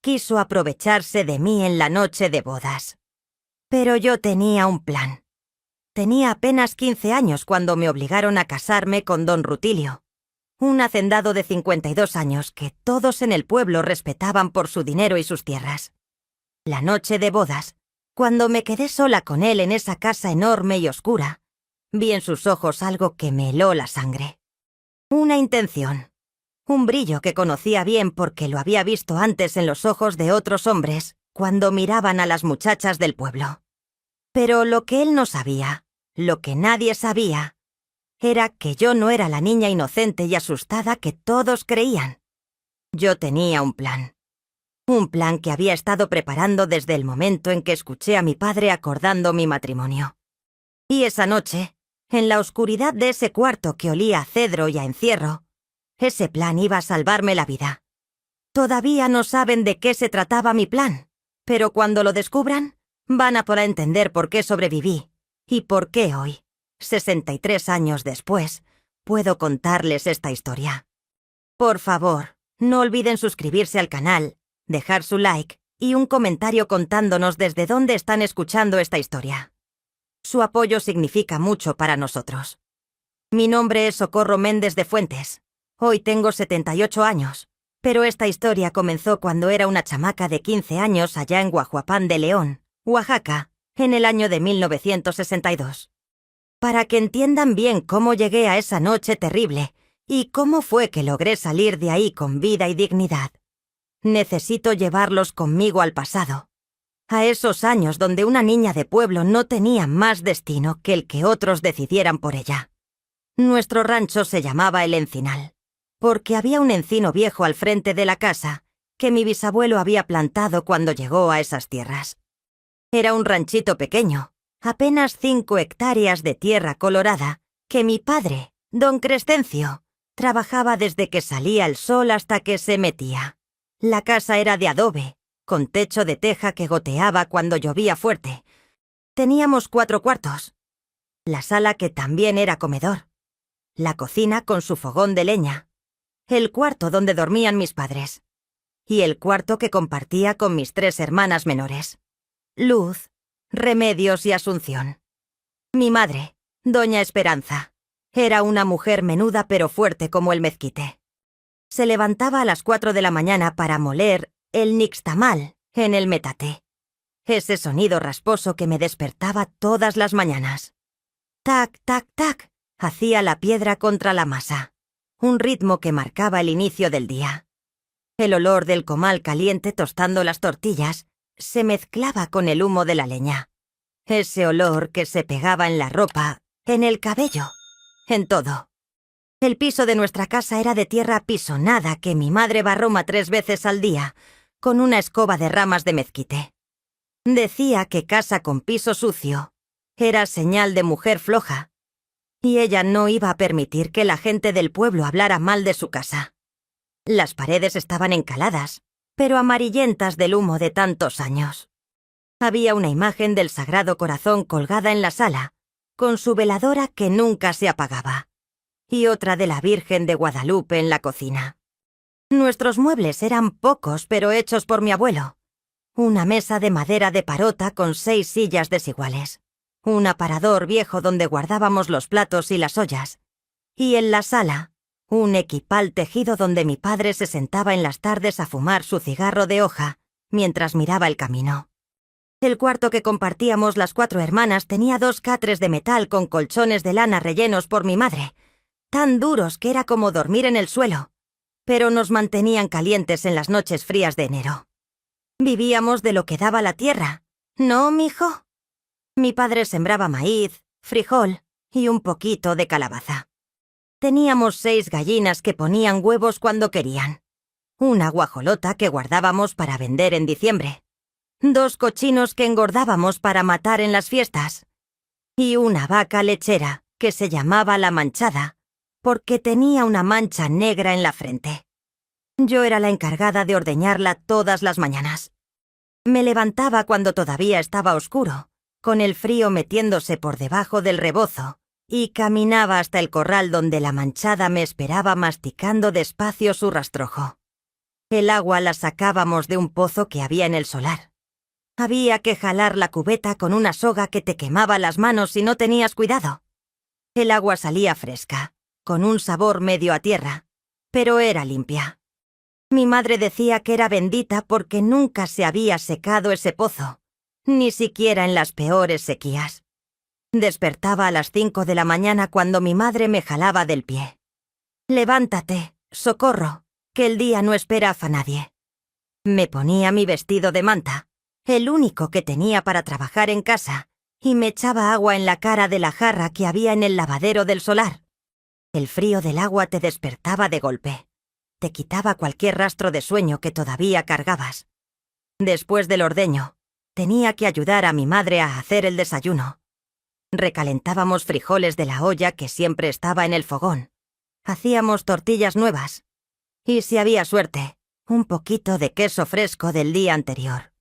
quiso aprovecharse de mí en la noche de bodas. Pero yo tenía un plan. Tenía apenas 15 años cuando me obligaron a casarme con don Rutilio, un hacendado de 52 años que todos en el pueblo respetaban por su dinero y sus tierras. La noche de bodas, cuando me quedé sola con él en esa casa enorme y oscura, vi en sus ojos algo que me heló la sangre. Una intención, un brillo que conocía bien porque lo había visto antes en los ojos de otros hombres cuando miraban a las muchachas del pueblo. Pero lo que él no sabía, lo que nadie sabía, era que yo no era la niña inocente y asustada que todos creían. Yo tenía un plan. Un plan que había estado preparando desde el momento en que escuché a mi padre acordando mi matrimonio. Y esa noche, en la oscuridad de ese cuarto que olía a cedro y a encierro, ese plan iba a salvarme la vida. Todavía no saben de qué se trataba mi plan, pero cuando lo descubran, van a poder entender por qué sobreviví y por qué hoy, 63 años después, puedo contarles esta historia. Por favor, no olviden suscribirse al canal, dejar su like y un comentario contándonos desde dónde están escuchando esta historia. Su apoyo significa mucho para nosotros. Mi nombre es Socorro Méndez de Fuentes. Hoy tengo 78 años, pero esta historia comenzó cuando era una chamaca de 15 años allá en Guajuapán de León, Oaxaca, en el año de 1962. Para que entiendan bien cómo llegué a esa noche terrible y cómo fue que logré salir de ahí con vida y dignidad, necesito llevarlos conmigo al pasado, a esos años donde una niña de pueblo no tenía más destino que el que otros decidieran por ella. Nuestro rancho se llamaba El Encinal, porque había un encino viejo al frente de la casa que mi bisabuelo había plantado cuando llegó a esas tierras. Era un ranchito pequeño, apenas 5 hectáreas de tierra colorada, que mi padre, don Crescencio, trabajaba desde que salía el sol hasta que se metía. La casa era de adobe, con techo de teja que goteaba cuando llovía fuerte. Teníamos 4 cuartos. La sala que también era comedor. La cocina con su fogón de leña. El cuarto donde dormían mis padres. Y el cuarto que compartía con mis 3 hermanas menores. Luz, Remedios y Asunción. Mi madre, doña Esperanza, era una mujer menuda pero fuerte como el mezquite. Se levantaba a las 4 de la mañana para moler el nixtamal en el metate. Ese sonido rasposo que me despertaba todas las mañanas. Tac, tac, tac, hacía la piedra contra la masa, un ritmo que marcaba el inicio del día. El olor del comal caliente tostando las tortillas se mezclaba con el humo de la leña. Ese olor que se pegaba en la ropa, en el cabello, en todo. El piso de nuestra casa era de tierra pisonada que mi madre barroma 3 veces al día, con una escoba de ramas de mezquite. Decía que casa con piso sucio era señal de mujer floja, y ella no iba a permitir que la gente del pueblo hablara mal de su casa. Las paredes estaban encaladas, pero amarillentas del humo de tantos años. Había una imagen del Sagrado Corazón colgada en la sala, con su veladora que nunca se apagaba, y otra de la Virgen de Guadalupe en la cocina. Nuestros muebles eran pocos, pero hechos por mi abuelo. Una mesa de madera de parota con 6 sillas desiguales, un aparador viejo donde guardábamos los platos y las ollas, y en la sala, un equipal tejido donde mi padre se sentaba en las tardes a fumar su cigarro de hoja mientras miraba el camino. El cuarto que compartíamos las 4 hermanas tenía 2 catres de metal con colchones de lana rellenos por mi madre, tan duros que era como dormir en el suelo, pero nos mantenían calientes en las noches frías de enero. Vivíamos de lo que daba la tierra, ¿no, mijo? Mi padre sembraba maíz, frijol y un poquito de calabaza. Teníamos 6 gallinas que ponían huevos cuando querían, una guajolota que guardábamos para vender en diciembre, 2 cochinos que engordábamos para matar en las fiestas, y una vaca lechera que se llamaba La Manchada, porque tenía una mancha negra en la frente. Yo era la encargada de ordeñarla todas las mañanas. Me levantaba cuando todavía estaba oscuro, con el frío metiéndose por debajo del rebozo, y caminaba hasta el corral donde La Manchada me esperaba masticando despacio su rastrojo. El agua la sacábamos de un pozo que había en el solar. Había que jalar la cubeta con una soga que te quemaba las manos si no tenías cuidado. El agua salía fresca, con un sabor medio a tierra, pero era limpia. Mi madre decía que era bendita porque nunca se había secado ese pozo, ni siquiera en las peores sequías. Despertaba a las 5 de la mañana cuando mi madre me jalaba del pie. «Levántate, socorro, que el día no espera a nadie». Me ponía mi vestido de manta, el único que tenía para trabajar en casa, y me echaba agua en la cara de la jarra que había en el lavadero del solar. El frío del agua te despertaba de golpe. Te quitaba cualquier rastro de sueño que todavía cargabas. Después del ordeño, tenía que ayudar a mi madre a hacer el desayuno. Recalentábamos frijoles de la olla que siempre estaba en el fogón. Hacíamos tortillas nuevas. Y si había suerte, un poquito de queso fresco del día anterior.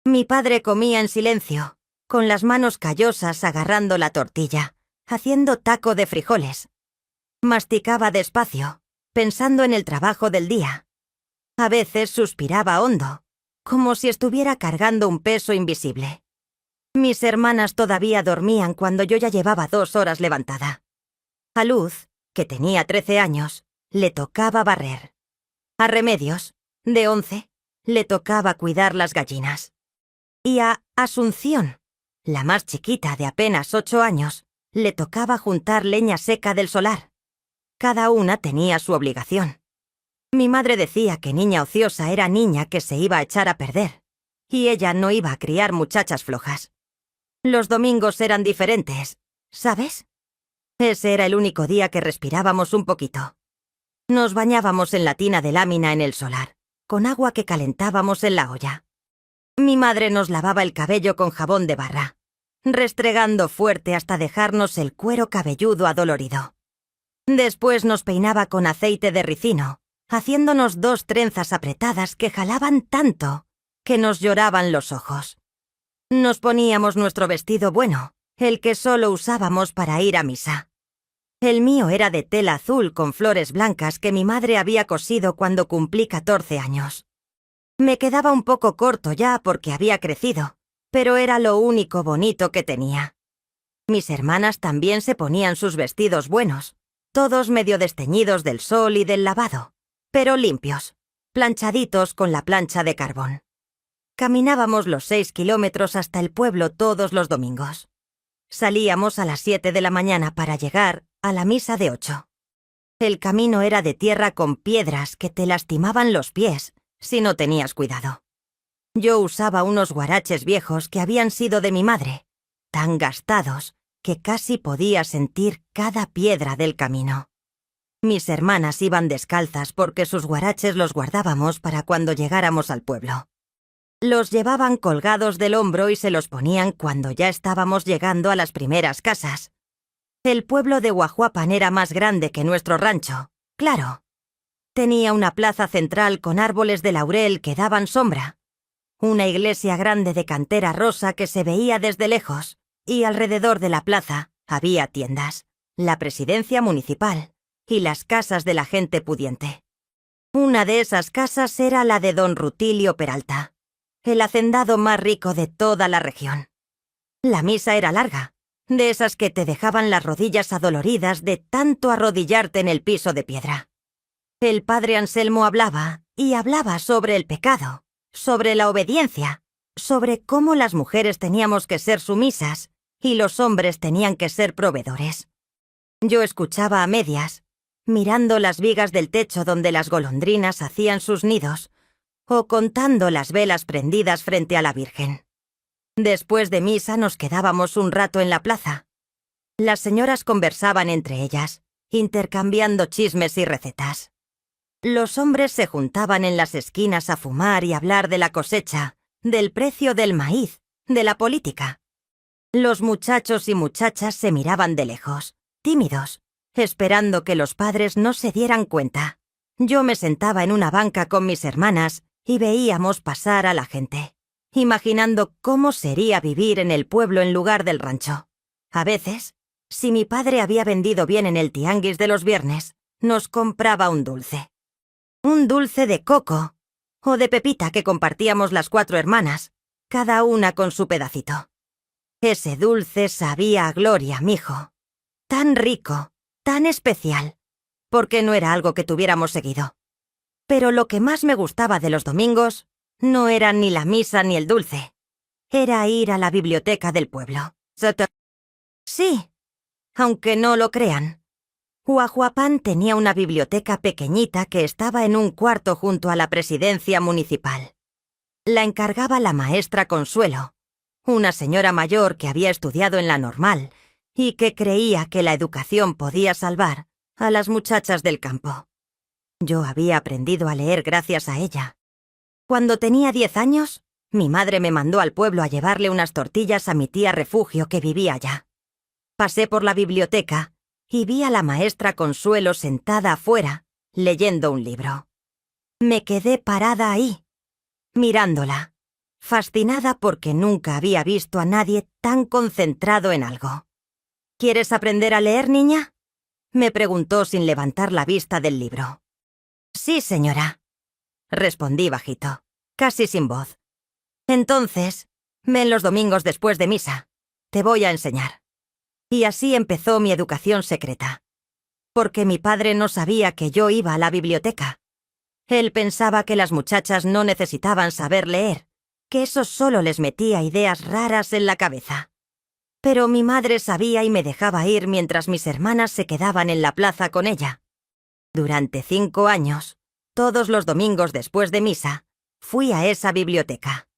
Mi padre comía en silencio, con las manos callosas agarrando la tortilla, haciendo taco de frijoles. Masticaba despacio, pensando en el trabajo del día. A veces suspiraba hondo, como si estuviera cargando un peso invisible. Mis hermanas todavía dormían cuando yo ya llevaba 2 horas levantada. A Luz, que tenía 13 años, le tocaba barrer. A Remedios, de 11, le tocaba cuidar las gallinas. Y a Asunción, la más chiquita de apenas 8 años, le tocaba juntar leña seca del solar. Cada una tenía su obligación. Mi madre decía que niña ociosa era niña que se iba a echar a perder, y ella no iba a criar muchachas flojas. Los domingos eran diferentes, ¿sabes? Ese era el único día que respirábamos un poquito. Nos bañábamos en la tina de lámina en el solar, con agua que calentábamos en la olla. Mi madre nos lavaba el cabello con jabón de barra, restregando fuerte hasta dejarnos el cuero cabelludo adolorido. Después nos peinaba con aceite de ricino, haciéndonos 2 trenzas apretadas que jalaban tanto que nos lloraban los ojos. Nos poníamos nuestro vestido bueno, el que solo usábamos para ir a misa. El mío era de tela azul con flores blancas que mi madre había cosido cuando cumplí 14 años. Me quedaba un poco corto ya porque había crecido, pero era lo único bonito que tenía. Mis hermanas también se ponían sus vestidos buenos, todos medio desteñidos del sol y del lavado, pero limpios, planchaditos con la plancha de carbón. Caminábamos los 6 kilómetros hasta el pueblo todos los domingos. Salíamos a las 7 de la mañana para llegar a la misa de 8. El camino era de tierra con piedras que te lastimaban los pies si no tenías cuidado. Yo usaba unos guaraches viejos que habían sido de mi madre, tan gastados que casi podía sentir cada piedra del camino. Mis hermanas iban descalzas porque sus guaraches los guardábamos para cuando llegáramos al pueblo. Los llevaban colgados del hombro y se los ponían cuando ya estábamos llegando a las primeras casas. El pueblo de Guajuapan era más grande que nuestro rancho, claro. Tenía una plaza central con árboles de laurel que daban sombra, una iglesia grande de cantera rosa que se veía desde lejos, y alrededor de la plaza había tiendas, la presidencia municipal y las casas de la gente pudiente. Una de esas casas era la de don Rutilio Peralta, el hacendado más rico de toda la región. La misa era larga, de esas que te dejaban las rodillas adoloridas de tanto arrodillarte en el piso de piedra. El padre Anselmo hablaba y hablaba sobre el pecado, sobre la obediencia, sobre cómo las mujeres teníamos que ser sumisas y los hombres tenían que ser proveedores. Yo escuchaba a medias, mirando las vigas del techo donde las golondrinas hacían sus nidos, o contando las velas prendidas frente a la Virgen. Después de misa nos quedábamos un rato en la plaza. Las señoras conversaban entre ellas, intercambiando chismes y recetas. Los hombres se juntaban en las esquinas a fumar y hablar de la cosecha, del precio del maíz, de la política. Los muchachos y muchachas se miraban de lejos, tímidos, esperando que los padres no se dieran cuenta. Yo me sentaba en una banca con mis hermanas y veíamos pasar a la gente, imaginando cómo sería vivir en el pueblo en lugar del rancho. A veces, si mi padre había vendido bien en el tianguis de los viernes, nos compraba un dulce. Un dulce de coco o de Pepita que compartíamos las 4 hermanas, cada una con su pedacito. Ese dulce sabía a gloria, mijo. Tan rico, tan especial, porque no era algo que tuviéramos seguido. Pero lo que más me gustaba de los domingos no era ni la misa ni el dulce. Era ir a la biblioteca del pueblo. Sí, aunque no lo crean. Huajuapan tenía una biblioteca pequeñita que estaba en un cuarto junto a la presidencia municipal. La encargaba la maestra Consuelo, una señora mayor que había estudiado en la normal y que creía que la educación podía salvar a las muchachas del campo. Yo había aprendido a leer gracias a ella. Cuando tenía 10 años, mi madre me mandó al pueblo a llevarle unas tortillas a mi tía Refugio que vivía allá. Pasé por la biblioteca y vi a la maestra Consuelo sentada afuera, leyendo un libro. Me quedé parada ahí, mirándola, fascinada porque nunca había visto a nadie tan concentrado en algo. ¿Quieres aprender a leer, niña?, me preguntó sin levantar la vista del libro. Sí, señora, respondí bajito, casi sin voz. Entonces, ven los domingos después de misa. Te voy a enseñar. Y así empezó mi educación secreta. Porque mi padre no sabía que yo iba a la biblioteca. Él pensaba que las muchachas no necesitaban saber leer, que eso solo les metía ideas raras en la cabeza. Pero mi madre sabía y me dejaba ir mientras mis hermanas se quedaban en la plaza con ella. Durante 5 años, todos los domingos después de misa, fui a esa biblioteca.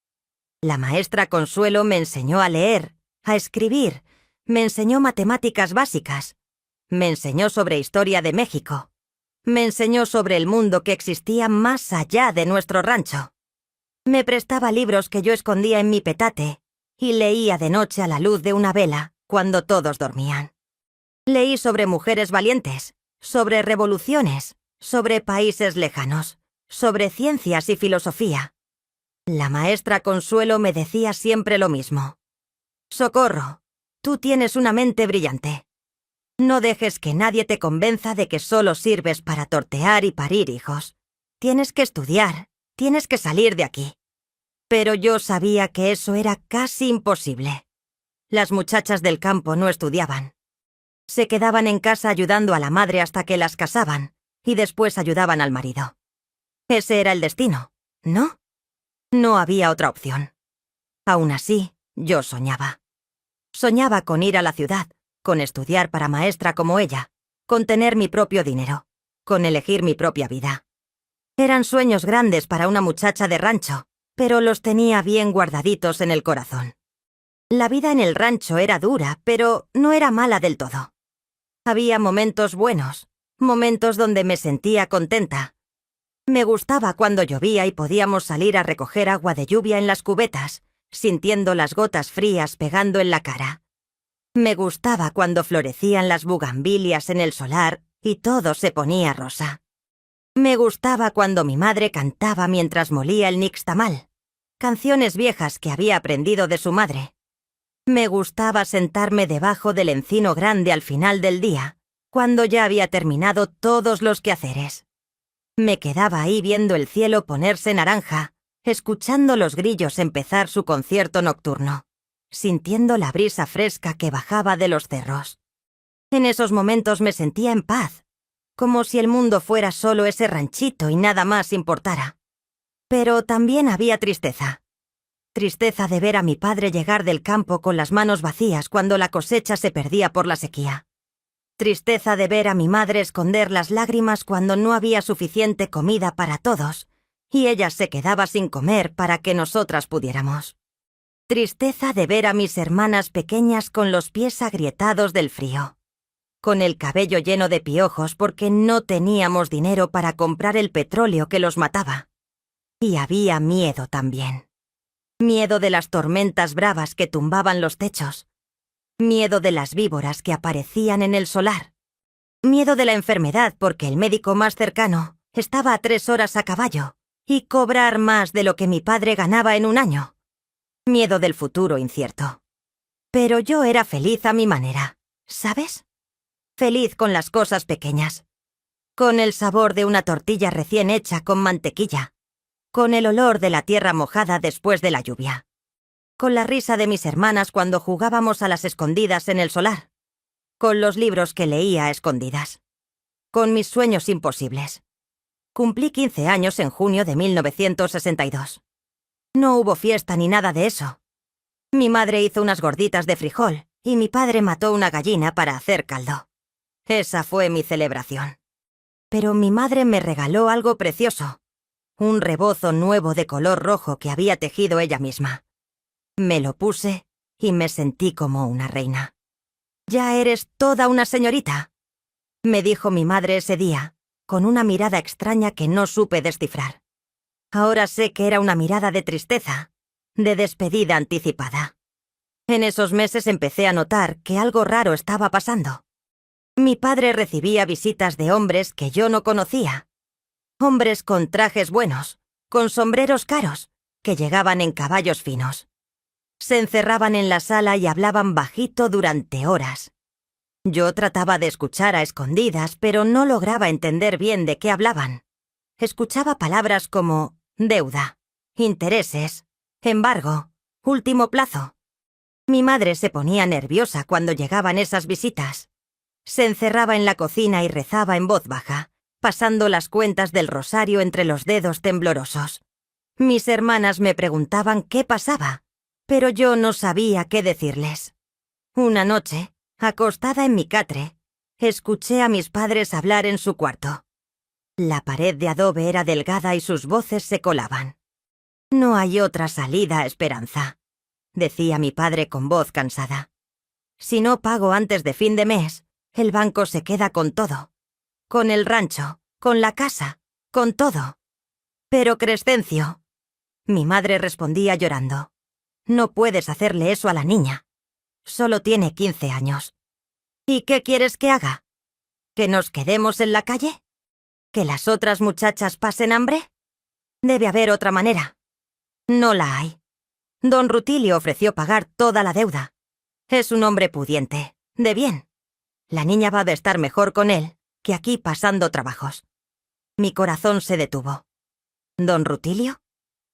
La maestra Consuelo me enseñó a leer, a escribir, me enseñó matemáticas básicas, me enseñó sobre historia de México, me enseñó sobre el mundo que existía más allá de nuestro rancho. Me prestaba libros que yo escondía en mi petate y leía de noche a la luz de una vela cuando todos dormían. Leí sobre mujeres valientes, sobre revoluciones, sobre países lejanos, sobre ciencias y filosofía. La maestra Consuelo me decía siempre lo mismo. Socorro, tú tienes una mente brillante. No dejes que nadie te convenza de que solo sirves para tortear y parir hijos. Tienes que estudiar, tienes que salir de aquí. Pero yo sabía que eso era casi imposible. Las muchachas del campo no estudiaban. Se quedaban en casa ayudando a la madre hasta que las casaban, y después ayudaban al marido. Ese era el destino, ¿no? No había otra opción. Aún así, yo soñaba. Soñaba con ir a la ciudad, con estudiar para maestra como ella, con tener mi propio dinero, con elegir mi propia vida. Eran sueños grandes para una muchacha de rancho, pero los tenía bien guardaditos en el corazón. La vida en el rancho era dura, pero no era mala del todo. Había momentos buenos, momentos donde me sentía contenta. Me gustaba cuando llovía y podíamos salir a recoger agua de lluvia en las cubetas, sintiendo las gotas frías pegando en la cara. Me gustaba cuando florecían las bugambilias en el solar y todo se ponía rosa. Me gustaba cuando mi madre cantaba mientras molía el nixtamal, canciones viejas que había aprendido de su madre. Me gustaba sentarme debajo del encino grande al final del día, cuando ya había terminado todos los quehaceres. Me quedaba ahí viendo el cielo ponerse naranja, escuchando los grillos empezar su concierto nocturno, sintiendo la brisa fresca que bajaba de los cerros. En esos momentos me sentía en paz, como si el mundo fuera solo ese ranchito y nada más importara. Pero también había tristeza. Tristeza de ver a mi padre llegar del campo con las manos vacías cuando la cosecha se perdía por la sequía. Tristeza de ver a mi madre esconder las lágrimas cuando no había suficiente comida para todos, y ella se quedaba sin comer para que nosotras pudiéramos. Tristeza de ver a mis hermanas pequeñas con los pies agrietados del frío, con el cabello lleno de piojos porque no teníamos dinero para comprar el petróleo que los mataba. Y había miedo también. Miedo de las tormentas bravas que tumbaban los techos. Miedo de las víboras que aparecían en el solar. Miedo de la enfermedad porque el médico más cercano estaba a 3 horas a caballo y cobrar más de lo que mi padre ganaba en un año. Miedo del futuro incierto. Pero yo era feliz a mi manera, ¿sabes? Feliz con las cosas pequeñas. Con el sabor de una tortilla recién hecha con mantequilla. con el olor de la tierra mojada después de la lluvia, con la risa de mis hermanas cuando jugábamos a las escondidas en el solar, con los libros que leía a escondidas, con mis sueños imposibles. Cumplí 15 años en junio de 1962. No hubo fiesta ni nada de eso. Mi madre hizo unas gorditas de frijol y mi padre mató una gallina para hacer caldo. Esa fue mi celebración. Pero mi madre me regaló algo precioso, un rebozo nuevo de color rojo que había tejido ella misma. Me lo puse y me sentí como una reina. «Ya eres toda una señorita», me dijo mi madre ese día, con una mirada extraña que no supe descifrar. Ahora sé que era una mirada de tristeza, de despedida anticipada. En esos meses empecé a notar que algo raro estaba pasando. Mi padre recibía visitas de hombres que yo no conocía. Hombres con trajes buenos, con sombreros caros, que llegaban en caballos finos. Se encerraban en la sala y hablaban bajito durante horas. Yo trataba de escuchar a escondidas, pero no lograba entender bien de qué hablaban. Escuchaba palabras como deuda, intereses, embargo, último plazo. Mi madre se ponía nerviosa cuando llegaban esas visitas. Se encerraba en la cocina y rezaba en voz baja, pasando las cuentas del rosario entre los dedos temblorosos. Mis hermanas me preguntaban qué pasaba, pero yo no sabía qué decirles. Una noche, acostada en mi catre, escuché a mis padres hablar en su cuarto. La pared de adobe era delgada y sus voces se colaban. «No hay otra salida, Esperanza», decía mi padre con voz cansada. «Si no pago antes de fin de mes, el banco se queda con todo. Con el rancho, con la casa, con todo». «Pero Crescencio», mi madre respondía llorando, «no puedes hacerle eso a la niña. Solo tiene 15 años. ¿Y qué quieres que haga? ¿Que nos quedemos en la calle? ¿Que las otras muchachas pasen hambre? Debe haber otra manera». «No la hay. Don Rutilio ofreció pagar toda la deuda. Es un hombre pudiente, de bien. La niña va a estar mejor con él que aquí pasando trabajos». Mi corazón se detuvo. ¿Don Rutilio?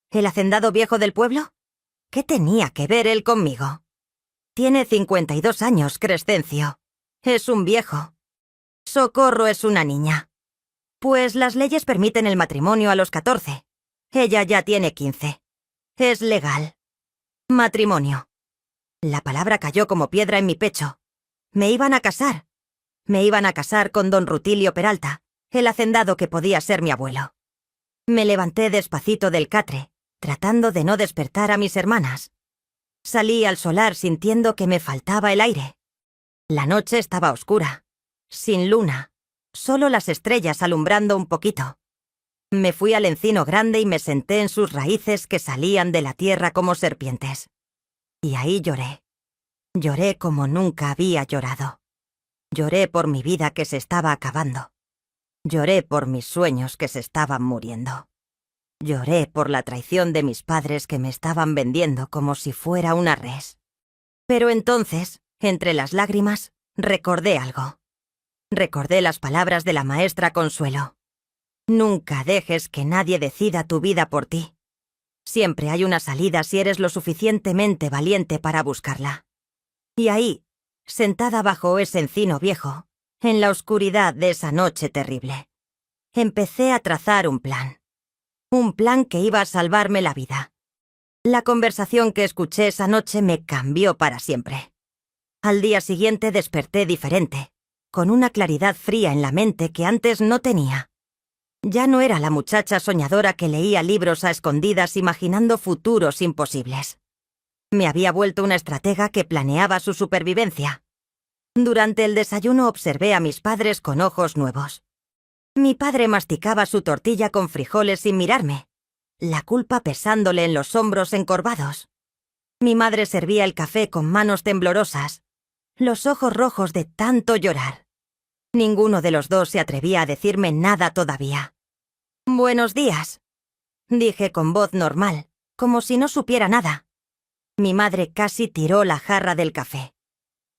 ¿El hacendado viejo del pueblo? ¿Qué tenía que ver él conmigo? Tiene 52 años, Crescencio. Es un viejo. Socorro es una niña. Pues las leyes permiten el matrimonio a los 14. Ella ya tiene 15. Es legal. Matrimonio. La palabra cayó como piedra en mi pecho. Me iban a casar. Me iban a casar con don Rutilio Peralta, el hacendado que podía ser mi abuelo. Me levanté despacito del catre, tratando de no despertar a mis hermanas. Salí al solar sintiendo que me faltaba el aire. La noche estaba oscura, sin luna, solo las estrellas alumbrando un poquito. Me fui al encino grande y me senté en sus raíces que salían de la tierra como serpientes. Y ahí lloré. Lloré como nunca había llorado. Lloré por mi vida que se estaba acabando. Lloré por mis sueños que se estaban muriendo. Lloré por la traición de mis padres que me estaban vendiendo como si fuera una res. Pero entonces, entre las lágrimas, recordé algo. Recordé las palabras de la maestra Consuelo. Nunca dejes que nadie decida tu vida por ti. Siempre hay una salida si eres lo suficientemente valiente para buscarla. Y ahí, sentada bajo ese encino viejo, en la oscuridad de esa noche terrible, empecé a trazar un plan. Un plan que iba a salvarme la vida. La conversación que escuché esa noche me cambió para siempre. Al día siguiente desperté diferente, con una claridad fría en la mente que antes no tenía. Ya no era la muchacha soñadora que leía libros a escondidas imaginando futuros imposibles. Me había vuelto una estratega que planeaba su supervivencia. Durante el desayuno observé a mis padres con ojos nuevos. Mi padre masticaba su tortilla con frijoles sin mirarme, la culpa pesándole en los hombros encorvados. Mi madre servía el café con manos temblorosas, los ojos rojos de tanto llorar. Ninguno de los dos se atrevía a decirme nada todavía. «Buenos días», dije con voz normal, como si no supiera nada. Mi madre casi tiró la jarra del café.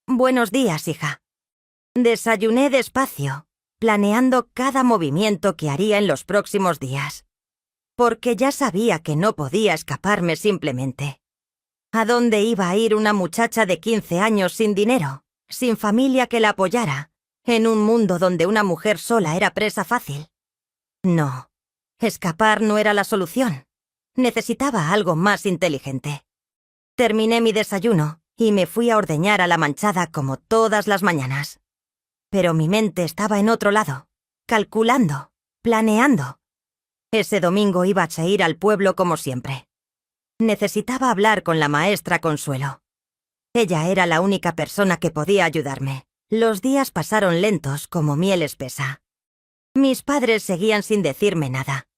«Buenos días, hija». Desayuné despacio, planeando cada movimiento que haría en los próximos días. porque ya sabía que no podía escaparme simplemente. ¿A dónde iba a ir una muchacha de 15 años sin dinero, sin familia que la apoyara, en un mundo donde una mujer sola era presa fácil? No, escapar no era la solución. Necesitaba algo más inteligente. Terminé mi desayuno y me fui a ordeñar a la manchada como todas las mañanas. Pero mi mente estaba en otro lado, calculando, planeando. Ese domingo iba a ir al pueblo como siempre. Necesitaba hablar con la maestra Consuelo. Ella era la única persona que podía ayudarme. Los días pasaron lentos como miel espesa. Mis padres seguían sin decirme nada,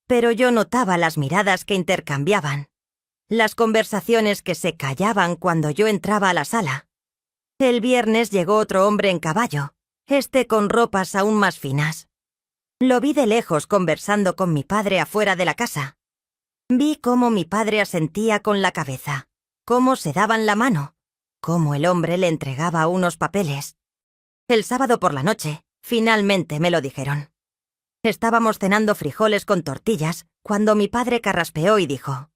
pero yo notaba las miradas que intercambiaban, las conversaciones que se callaban cuando yo entraba a la sala. El viernes llegó otro hombre en caballo, con ropas aún más finas. Lo vi de lejos conversando con mi padre afuera de la casa. Vi cómo mi padre asentía con la cabeza, cómo se daban la mano, cómo el hombre le entregaba unos papeles. El sábado por la noche, finalmente me lo dijeron. Estábamos cenando frijoles con tortillas cuando mi padre carraspeó y dijo: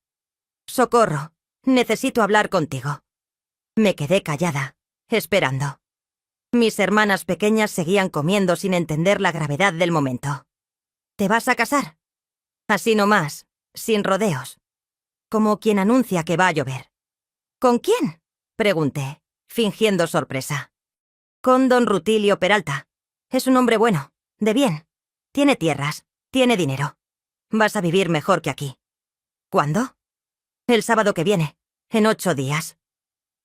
«Socorro, necesito hablar contigo». Me quedé callada, esperando. Mis hermanas pequeñas seguían comiendo sin entender la gravedad del momento. «¿Te vas a casar?» Así nomás, sin rodeos. Como quien anuncia que va a llover. «¿Con quién?», pregunté, fingiendo sorpresa. «Con don Rutilio Peralta. Es un hombre bueno, de bien. Tiene tierras, tiene dinero. Vas a vivir mejor que aquí». «¿Cuándo?» «El sábado que viene, en 8 días.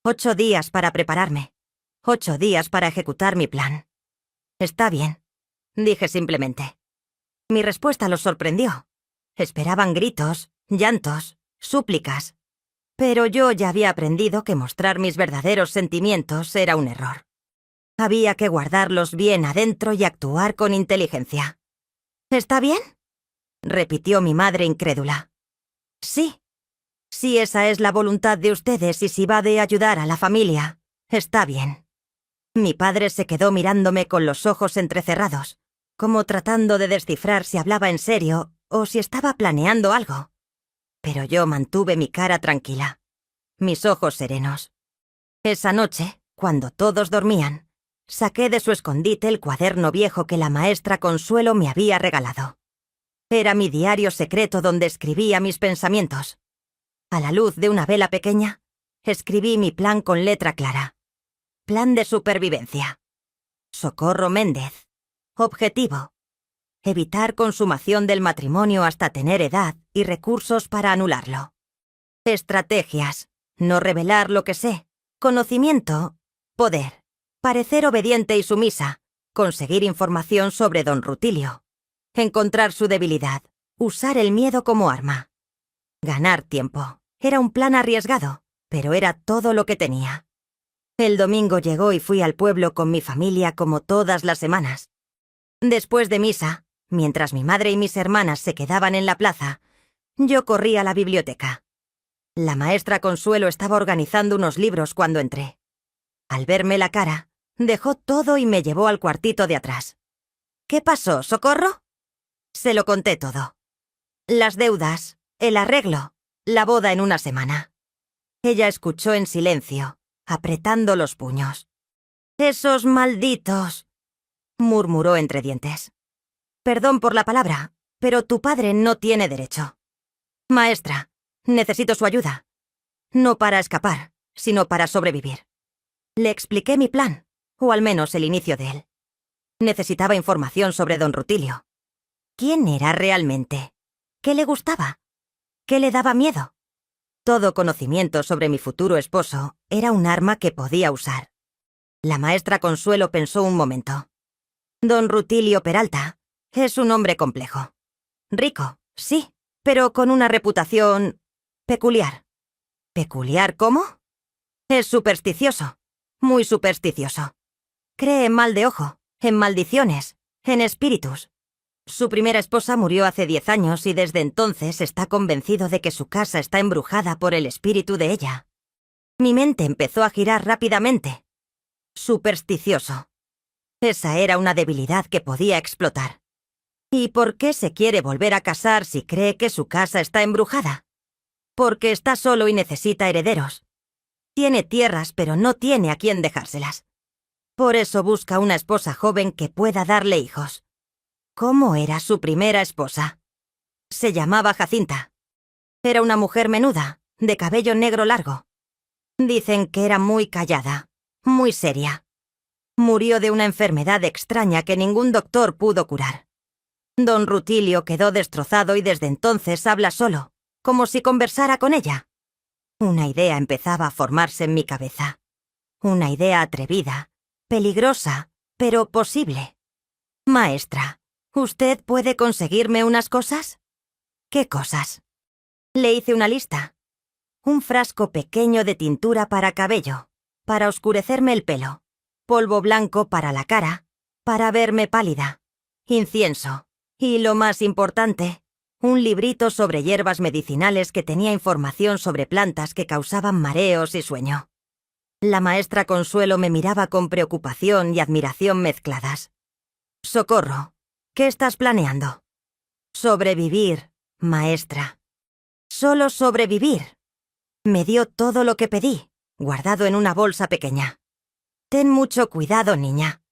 8 días para prepararme. 8 días para ejecutar mi plan». «Está bien», dije simplemente. Mi respuesta los sorprendió. Esperaban gritos, llantos, súplicas. Pero yo ya había aprendido que mostrar mis verdaderos sentimientos era un error. Había que guardarlos bien adentro y actuar con inteligencia. «¿Está bien?», repitió mi madre incrédula. «Sí. Si esa es la voluntad de ustedes y si va de ayudar a la familia, está bien». Mi padre se quedó mirándome con los ojos entrecerrados, como tratando de descifrar si hablaba en serio o si estaba planeando algo. Pero yo mantuve mi cara tranquila, mis ojos serenos. Esa noche, cuando todos dormían, saqué de su escondite el cuaderno viejo que la maestra Consuelo me había regalado. Era mi diario secreto donde escribía mis pensamientos. A la luz de una vela pequeña, escribí mi plan con letra clara. Plan de supervivencia. Socorro Méndez. Objetivo: evitar consumación del matrimonio hasta tener edad y recursos para anularlo. Estrategias: no revelar lo que sé. Conocimiento: poder. Parecer obediente y sumisa. Conseguir información sobre don Rutilio. Encontrar su debilidad. Usar el miedo como arma. Ganar tiempo. Era un plan arriesgado, pero era todo lo que tenía. El domingo llegó y fui al pueblo con mi familia como todas las semanas. Después de misa, mientras mi madre y mis hermanas se quedaban en la plaza, yo corrí a la biblioteca. La maestra Consuelo estaba organizando unos libros cuando entré. Al verme la cara, dejó todo y me llevó al cuartito de atrás. «¿Qué pasó, Socorro?». Se lo conté todo. Las deudas, el arreglo, la boda en una semana. Ella escuchó en silencio, apretando los puños. «Esos malditos», murmuró entre dientes. «Perdón por la palabra, pero tu padre no tiene derecho. Maestra, necesito su ayuda. No para escapar, sino para sobrevivir». Le expliqué mi plan, o al menos el inicio de él. Necesitaba información sobre don Rutilio. ¿Quién era realmente? ¿Qué le gustaba? ¿Qué le daba miedo? Todo conocimiento sobre mi futuro esposo era un arma que podía usar. La maestra Consuelo pensó un momento. Don Rutilio Peralta es un hombre complejo. Rico, sí, pero con una reputación peculiar. ¿Peculiar cómo? Es supersticioso, muy supersticioso. Cree en mal de ojo, en maldiciones, en espíritus. Su primera esposa murió hace 10 años y desde entonces está convencido de que su casa está embrujada por el espíritu de ella. Mi mente empezó a girar rápidamente. Supersticioso. Esa era una debilidad que podía explotar. ¿Y por qué se quiere volver a casar si cree que su casa está embrujada? Porque está solo y necesita herederos. Tiene tierras, pero no tiene a quién dejárselas. Por eso busca una esposa joven que pueda darle hijos. ¿Cómo era su primera esposa? Se llamaba Jacinta. Era una mujer menuda, de cabello negro largo. Dicen que era muy callada, muy seria. Murió de una enfermedad extraña que ningún doctor pudo curar. Don Rutilio quedó destrozado y desde entonces habla solo, como si conversara con ella. Una idea empezaba a formarse en mi cabeza. Una idea atrevida, peligrosa, pero posible. Maestra, ¿usted puede conseguirme unas cosas? ¿Qué cosas? Le hice una lista. Un frasco pequeño de tintura para cabello, para oscurecerme el pelo, polvo blanco para la cara, para verme pálida, incienso, y lo más importante, un librito sobre hierbas medicinales que tenía información sobre plantas que causaban mareos y sueño. La maestra Consuelo me miraba con preocupación y admiración mezcladas. «Socorro, ¿qué estás planeando?» «Sobrevivir, maestra. Solo sobrevivir». Me dio todo lo que pedí, guardado en una bolsa pequeña. «Ten mucho cuidado, niña.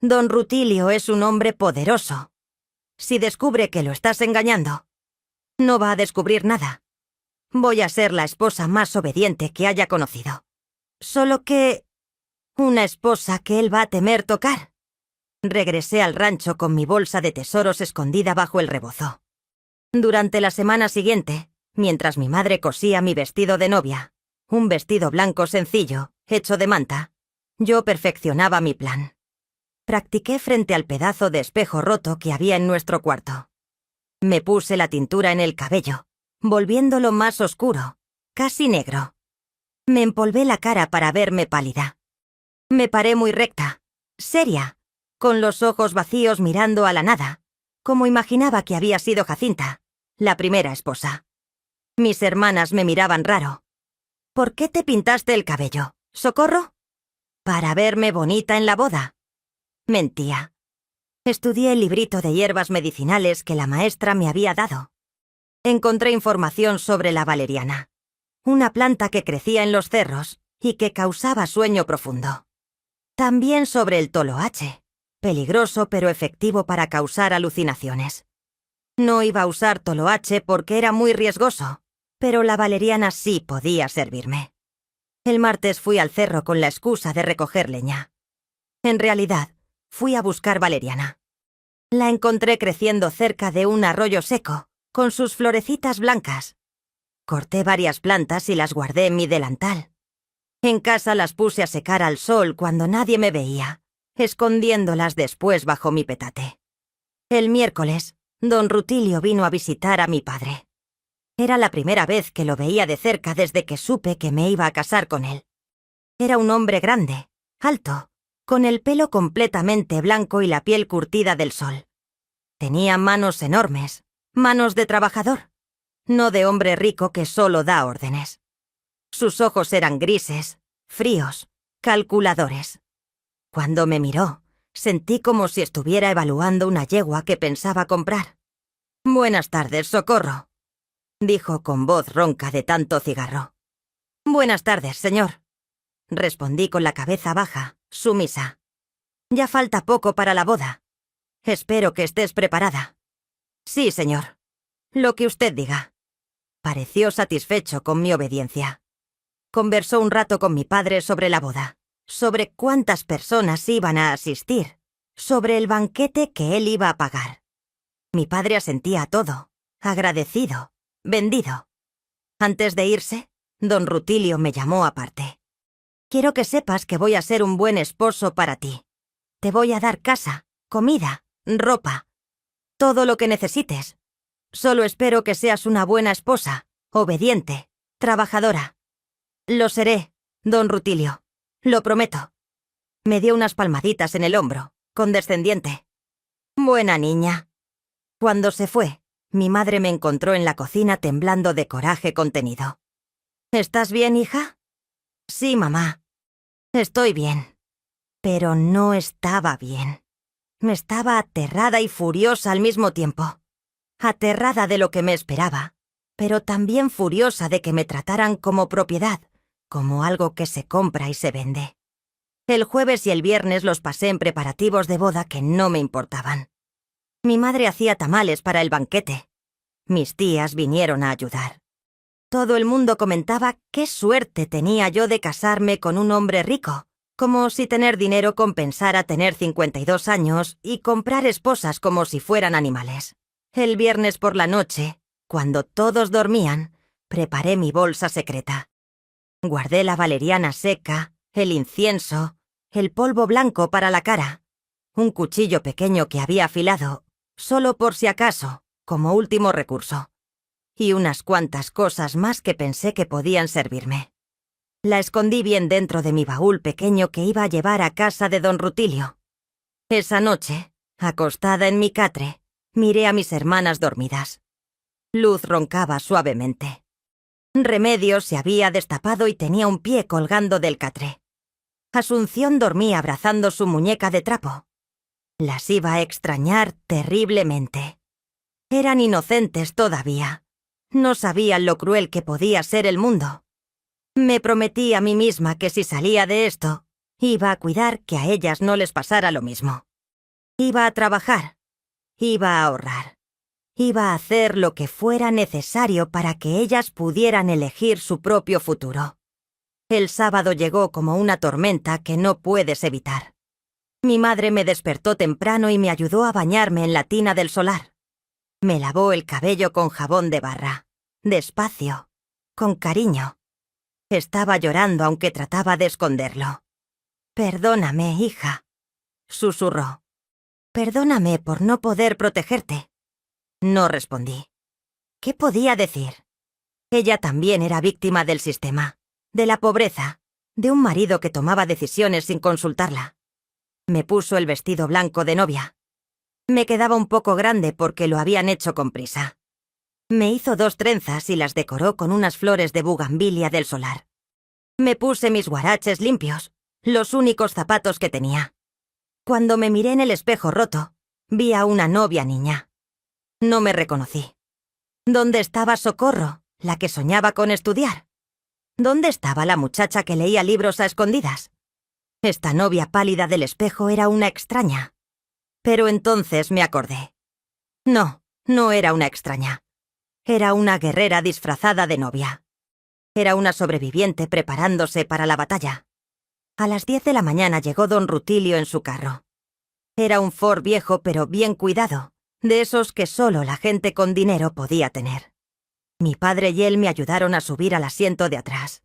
Don Rutilio es un hombre poderoso. Si descubre que lo estás engañando, no va a descubrir nada. Voy a ser la esposa más obediente que haya conocido. Solo que... una esposa que él va a temer tocar». Regresé al rancho con mi bolsa de tesoros escondida bajo el rebozo. Durante la semana siguiente, mientras mi madre cosía mi vestido de novia, un vestido blanco sencillo, hecho de manta, yo perfeccionaba mi plan. Practiqué frente al pedazo de espejo roto que había en nuestro cuarto. Me puse la tintura en el cabello, volviéndolo más oscuro, casi negro. Me empolvé la cara para verme pálida. Me paré muy recta, seria, con los ojos vacíos mirando a la nada, como imaginaba que había sido Jacinta, la primera esposa. Mis hermanas me miraban raro. «¿Por qué te pintaste el cabello, Socorro?» «Para verme bonita en la boda». Mentía. Estudié el librito de hierbas medicinales que la maestra me había dado. Encontré información sobre la valeriana, una planta que crecía en los cerros y que causaba sueño profundo. También sobre el toloache, peligroso pero efectivo para causar alucinaciones. No iba a usar toloache porque era muy riesgoso, pero la valeriana sí podía servirme. El martes fui al cerro con la excusa de recoger leña. En realidad, fui a buscar valeriana. La encontré creciendo cerca de un arroyo seco, con sus florecitas blancas. Corté varias plantas y las guardé en mi delantal. En casa las puse a secar al sol cuando nadie me veía, escondiéndolas después bajo mi petate. El miércoles, don Rutilio vino a visitar a mi padre. Era la primera vez que lo veía de cerca desde que supe que me iba a casar con él. Era un hombre grande, alto, con el pelo completamente blanco y la piel curtida del sol. Tenía manos enormes, manos de trabajador, no de hombre rico que solo da órdenes. Sus ojos eran grises, fríos, calculadores. Cuando me miró, sentí como si estuviera evaluando una yegua que pensaba comprar. «Buenas tardes, Socorro», dijo con voz ronca de tanto cigarro. «Buenas tardes, señor», respondí con la cabeza baja, sumisa. «Ya falta poco para la boda. Espero que estés preparada». «Sí, señor. Lo que usted diga». Pareció satisfecho con mi obediencia. Conversó un rato con mi padre sobre la boda, sobre cuántas personas iban a asistir, sobre el banquete que él iba a pagar. Mi padre asentía a todo, agradecido, vendido. Antes de irse, don Rutilio me llamó aparte. «Quiero que sepas que voy a ser un buen esposo para ti. Te voy a dar casa, comida, ropa, todo lo que necesites. Solo espero que seas una buena esposa, obediente, trabajadora». «Lo seré, don Rutilio, lo prometo». Me dio unas palmaditas en el hombro, condescendiente. «Buena niña». Cuando se fue, mi madre me encontró en la cocina temblando de coraje contenido. «¿Estás bien, hija?» «Sí, mamá. Estoy bien». Pero no estaba bien. Me estaba aterrada y furiosa al mismo tiempo. Aterrada de lo que me esperaba, pero también furiosa de que me trataran como propiedad, como algo que se compra y se vende. El jueves y el viernes los pasé en preparativos de boda que no me importaban. Mi madre hacía tamales para el banquete. Mis tías vinieron a ayudar. Todo el mundo comentaba qué suerte tenía yo de casarme con un hombre rico, como si tener dinero compensara tener 52 años y comprar esposas como si fueran animales. El viernes por la noche, cuando todos dormían, preparé mi bolsa secreta. Guardé la valeriana seca, el incienso, el polvo blanco para la cara, un cuchillo pequeño que había afilado, solo por si acaso, como último recurso, y unas cuantas cosas más que pensé que podían servirme. La escondí bien dentro de mi baúl pequeño que iba a llevar a casa de don Rutilio. Esa noche, acostada en mi catre, miré a mis hermanas dormidas. Luz roncaba suavemente. Remedios se había destapado y tenía un pie colgando del catre. Asunción dormía abrazando su muñeca de trapo. Las iba a extrañar terriblemente. Eran inocentes todavía. No sabían lo cruel que podía ser el mundo. Me prometí a mí misma que si salía de esto, iba a cuidar que a ellas no les pasara lo mismo. Iba a trabajar. Iba a ahorrar. Iba a hacer lo que fuera necesario para que ellas pudieran elegir su propio futuro. El sábado llegó como una tormenta que no puedes evitar. Mi madre me despertó temprano y me ayudó a bañarme en la tina del solar. Me lavó el cabello con jabón de barra, despacio, con cariño. Estaba llorando aunque trataba de esconderlo. «Perdóname, hija», susurró. «Perdóname por no poder protegerte». No respondí. ¿Qué podía decir? Ella también era víctima del sistema, de la pobreza, de un marido que tomaba decisiones sin consultarla. Me puso el vestido blanco de novia. Me quedaba un poco grande porque lo habían hecho con prisa. Me hizo 2 trenzas y las decoró con unas flores de bugambilia del solar. Me puse mis huaraches limpios, los únicos zapatos que tenía. Cuando me miré en el espejo roto, vi a una novia niña. No me reconocí. ¿Dónde estaba Socorro, la que soñaba con estudiar? ¿Dónde estaba la muchacha que leía libros a escondidas? Esta novia pálida del espejo era una extraña. Pero entonces me acordé. No, no era una extraña. Era una guerrera disfrazada de novia. Era una sobreviviente preparándose para la batalla. A las 10 de la mañana llegó don Rutilio en su carro. Era un Ford viejo pero bien cuidado, de esos que solo la gente con dinero podía tener. Mi padre y él me ayudaron a subir al asiento de atrás.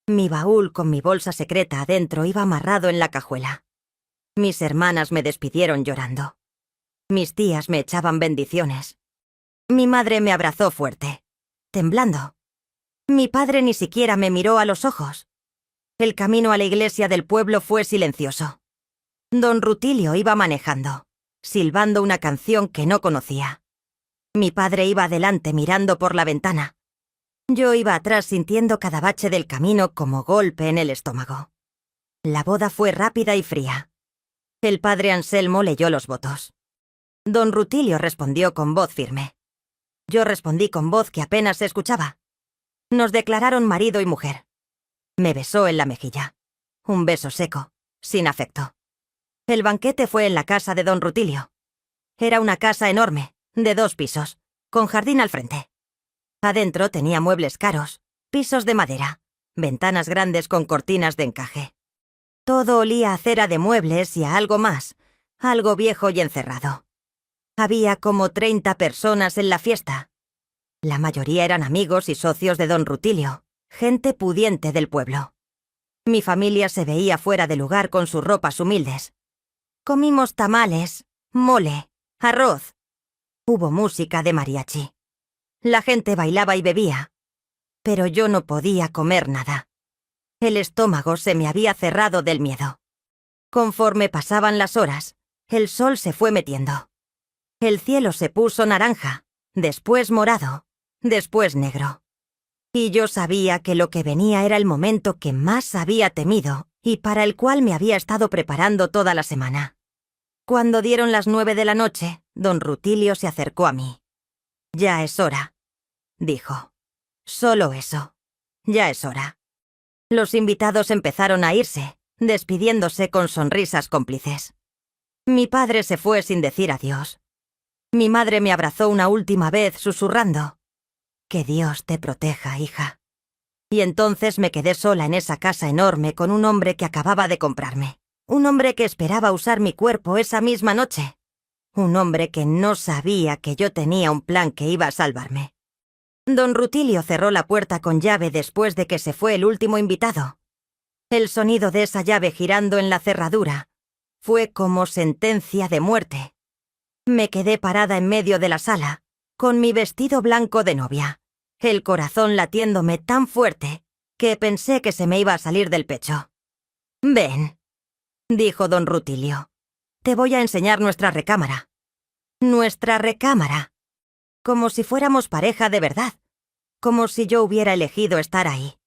Mi baúl con mi bolsa secreta adentro iba amarrado en la cajuela. Mis hermanas me despidieron llorando. Mis tías me echaban bendiciones. Mi madre me abrazó fuerte, temblando. Mi padre ni siquiera me miró a los ojos. El camino a la iglesia del pueblo fue silencioso. Don Rutilio iba manejando, silbando una canción que no conocía. Mi padre iba adelante mirando por la ventana. Yo iba atrás sintiendo cada bache del camino como golpe en el estómago. La boda fue rápida y fría. El padre Anselmo leyó los votos. Don Rutilio respondió con voz firme. Yo respondí con voz que apenas se escuchaba. Nos declararon marido y mujer. Me besó en la mejilla. Un beso seco, sin afecto. El banquete fue en la casa de don Rutilio. Era una casa enorme, de 2 pisos, con jardín al frente. Adentro tenía muebles caros, pisos de madera, ventanas grandes con cortinas de encaje. Todo olía a cera de muebles y a algo más, algo viejo y encerrado. Había como 30 personas en la fiesta. La mayoría eran amigos y socios de don Rutilio, gente pudiente del pueblo. Mi familia se veía fuera de lugar con sus ropas humildes. Comimos tamales, mole, arroz. Hubo música de mariachi. La gente bailaba y bebía. Pero yo no podía comer nada. El estómago se me había cerrado del miedo. Conforme pasaban las horas, el sol se fue metiendo. El cielo se puso naranja, después morado, después negro. Y yo sabía que lo que venía era el momento que más había temido y para el cual me había estado preparando toda la semana. Cuando dieron las 9 de la noche, don Rutilio se acercó a mí. «Ya es hora», dijo. «Solo eso. Ya es hora». Los invitados empezaron a irse, despidiéndose con sonrisas cómplices. Mi padre se fue sin decir adiós. Mi madre me abrazó una última vez susurrando: «Que Dios te proteja, hija». Y entonces me quedé sola en esa casa enorme con un hombre que acababa de comprarme. Un hombre que esperaba usar mi cuerpo esa misma noche. Un hombre que no sabía que yo tenía un plan que iba a salvarme. Don Rutilio cerró la puerta con llave después de que se fue el último invitado. El sonido de esa llave girando en la cerradura fue como sentencia de muerte. Me quedé parada en medio de la sala, con mi vestido blanco de novia, el corazón latiéndome tan fuerte que pensé que se me iba a salir del pecho. «Ven», dijo don Rutilio. «Te voy a enseñar nuestra recámara». Nuestra recámara. Como si fuéramos pareja de verdad. Como si yo hubiera elegido estar ahí.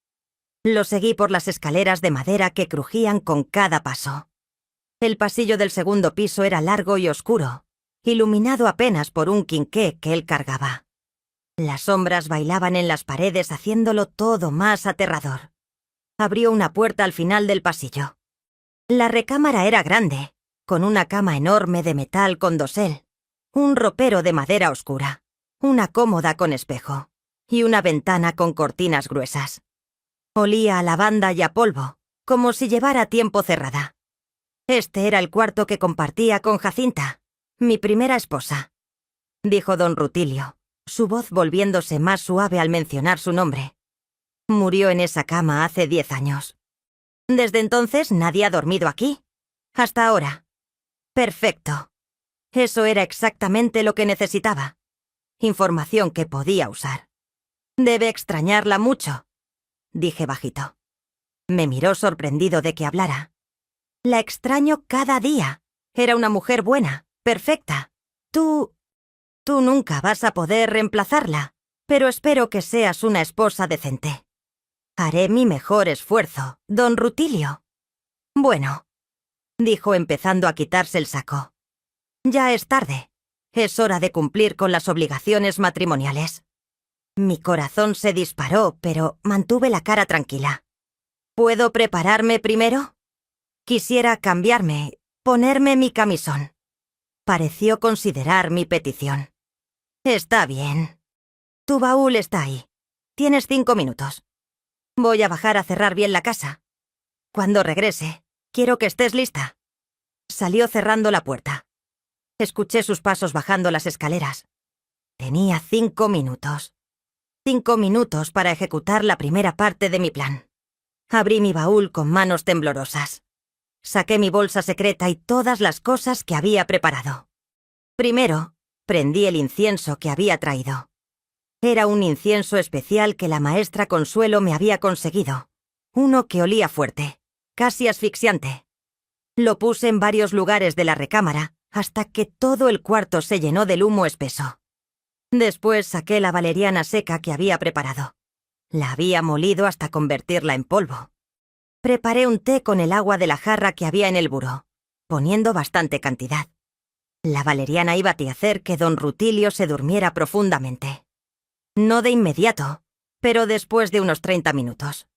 Lo seguí por las escaleras de madera que crujían con cada paso. El pasillo del segundo piso era largo y oscuro, iluminado apenas por un quinqué que él cargaba. Las sombras bailaban en las paredes haciéndolo todo más aterrador. Abrió una puerta al final del pasillo. La recámara era grande, con una cama enorme de metal con dosel, un ropero de madera oscura, una cómoda con espejo y una ventana con cortinas gruesas. Olía a lavanda y a polvo, como si llevara tiempo cerrada. Este era el cuarto que compartía con Jacinta, mi primera esposa, dijo don Rutilio, su voz volviéndose más suave al mencionar su nombre. Murió en esa cama hace 10 años. Desde entonces nadie ha dormido aquí. Hasta ahora. Perfecto. Eso era exactamente lo que necesitaba. Información que podía usar. Debe extrañarla mucho, dije bajito. Me miró sorprendido de que hablara. La extraño cada día. Era una mujer buena, perfecta. Tú nunca vas a poder reemplazarla, pero espero que seas una esposa decente. Haré mi mejor esfuerzo, don Rutilio. Bueno, dijo empezando a quitarse el saco. Ya es tarde. Es hora de cumplir con las obligaciones matrimoniales. Mi corazón se disparó, pero mantuve la cara tranquila. ¿Puedo prepararme primero? Quisiera cambiarme, ponerme mi camisón. Pareció considerar mi petición. Está bien. Tu baúl está ahí. Tienes 5 minutos. Voy a bajar a cerrar bien la casa. Cuando regrese, quiero que estés lista. Salió cerrando la puerta. Escuché sus pasos bajando las escaleras. Tenía 5 minutos. 5 minutos para ejecutar la primera parte de mi plan. Abrí mi baúl con manos temblorosas. Saqué mi bolsa secreta y todas las cosas que había preparado. Primero, prendí el incienso que había traído. Era un incienso especial que la maestra Consuelo me había conseguido. Uno que olía fuerte, casi asfixiante. Lo puse en varios lugares de la recámara hasta que todo el cuarto se llenó del humo espeso. Después saqué la valeriana seca que había preparado. La había molido hasta convertirla en polvo. Preparé un té con el agua de la jarra que había en el buró, poniendo bastante cantidad. La valeriana iba a hacer que don Rutilio se durmiera profundamente. No de inmediato, pero después de unos 30 minutos.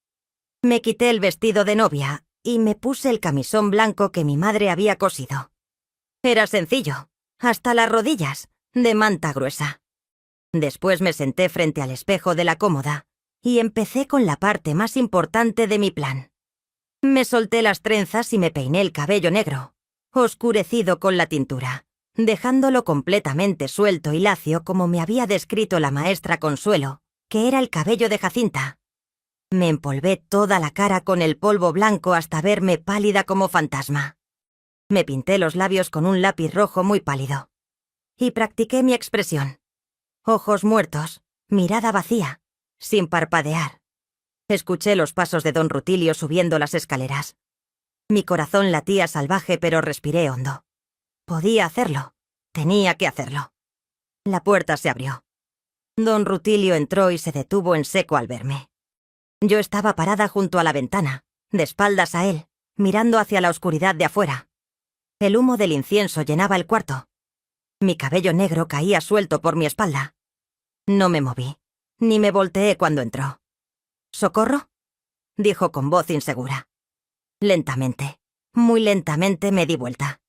Me quité el vestido de novia y me puse el camisón blanco que mi madre había cosido. Era sencillo, hasta las rodillas, de manta gruesa. Después me senté frente al espejo de la cómoda y empecé con la parte más importante de mi plan. Me solté las trenzas y me peiné el cabello negro, oscurecido con la tintura, dejándolo completamente suelto y lacio como me había descrito la maestra Consuelo, que era el cabello de Jacinta. Me empolvé toda la cara con el polvo blanco hasta verme pálida como fantasma. Me pinté los labios con un lápiz rojo muy pálido. Y practiqué mi expresión. Ojos muertos, mirada vacía, sin parpadear. Escuché los pasos de don Rutilio subiendo las escaleras. Mi corazón latía salvaje, pero respiré hondo. Podía hacerlo. Tenía que hacerlo. La puerta se abrió. Don Rutilio entró y se detuvo en seco al verme. Yo estaba parada junto a la ventana, de espaldas a él, mirando hacia la oscuridad de afuera. El humo del incienso llenaba el cuarto. Mi cabello negro caía suelto por mi espalda. No me moví, ni me volteé cuando entró. ¿Socorro?, dijo con voz insegura. Lentamente, muy lentamente me di vuelta.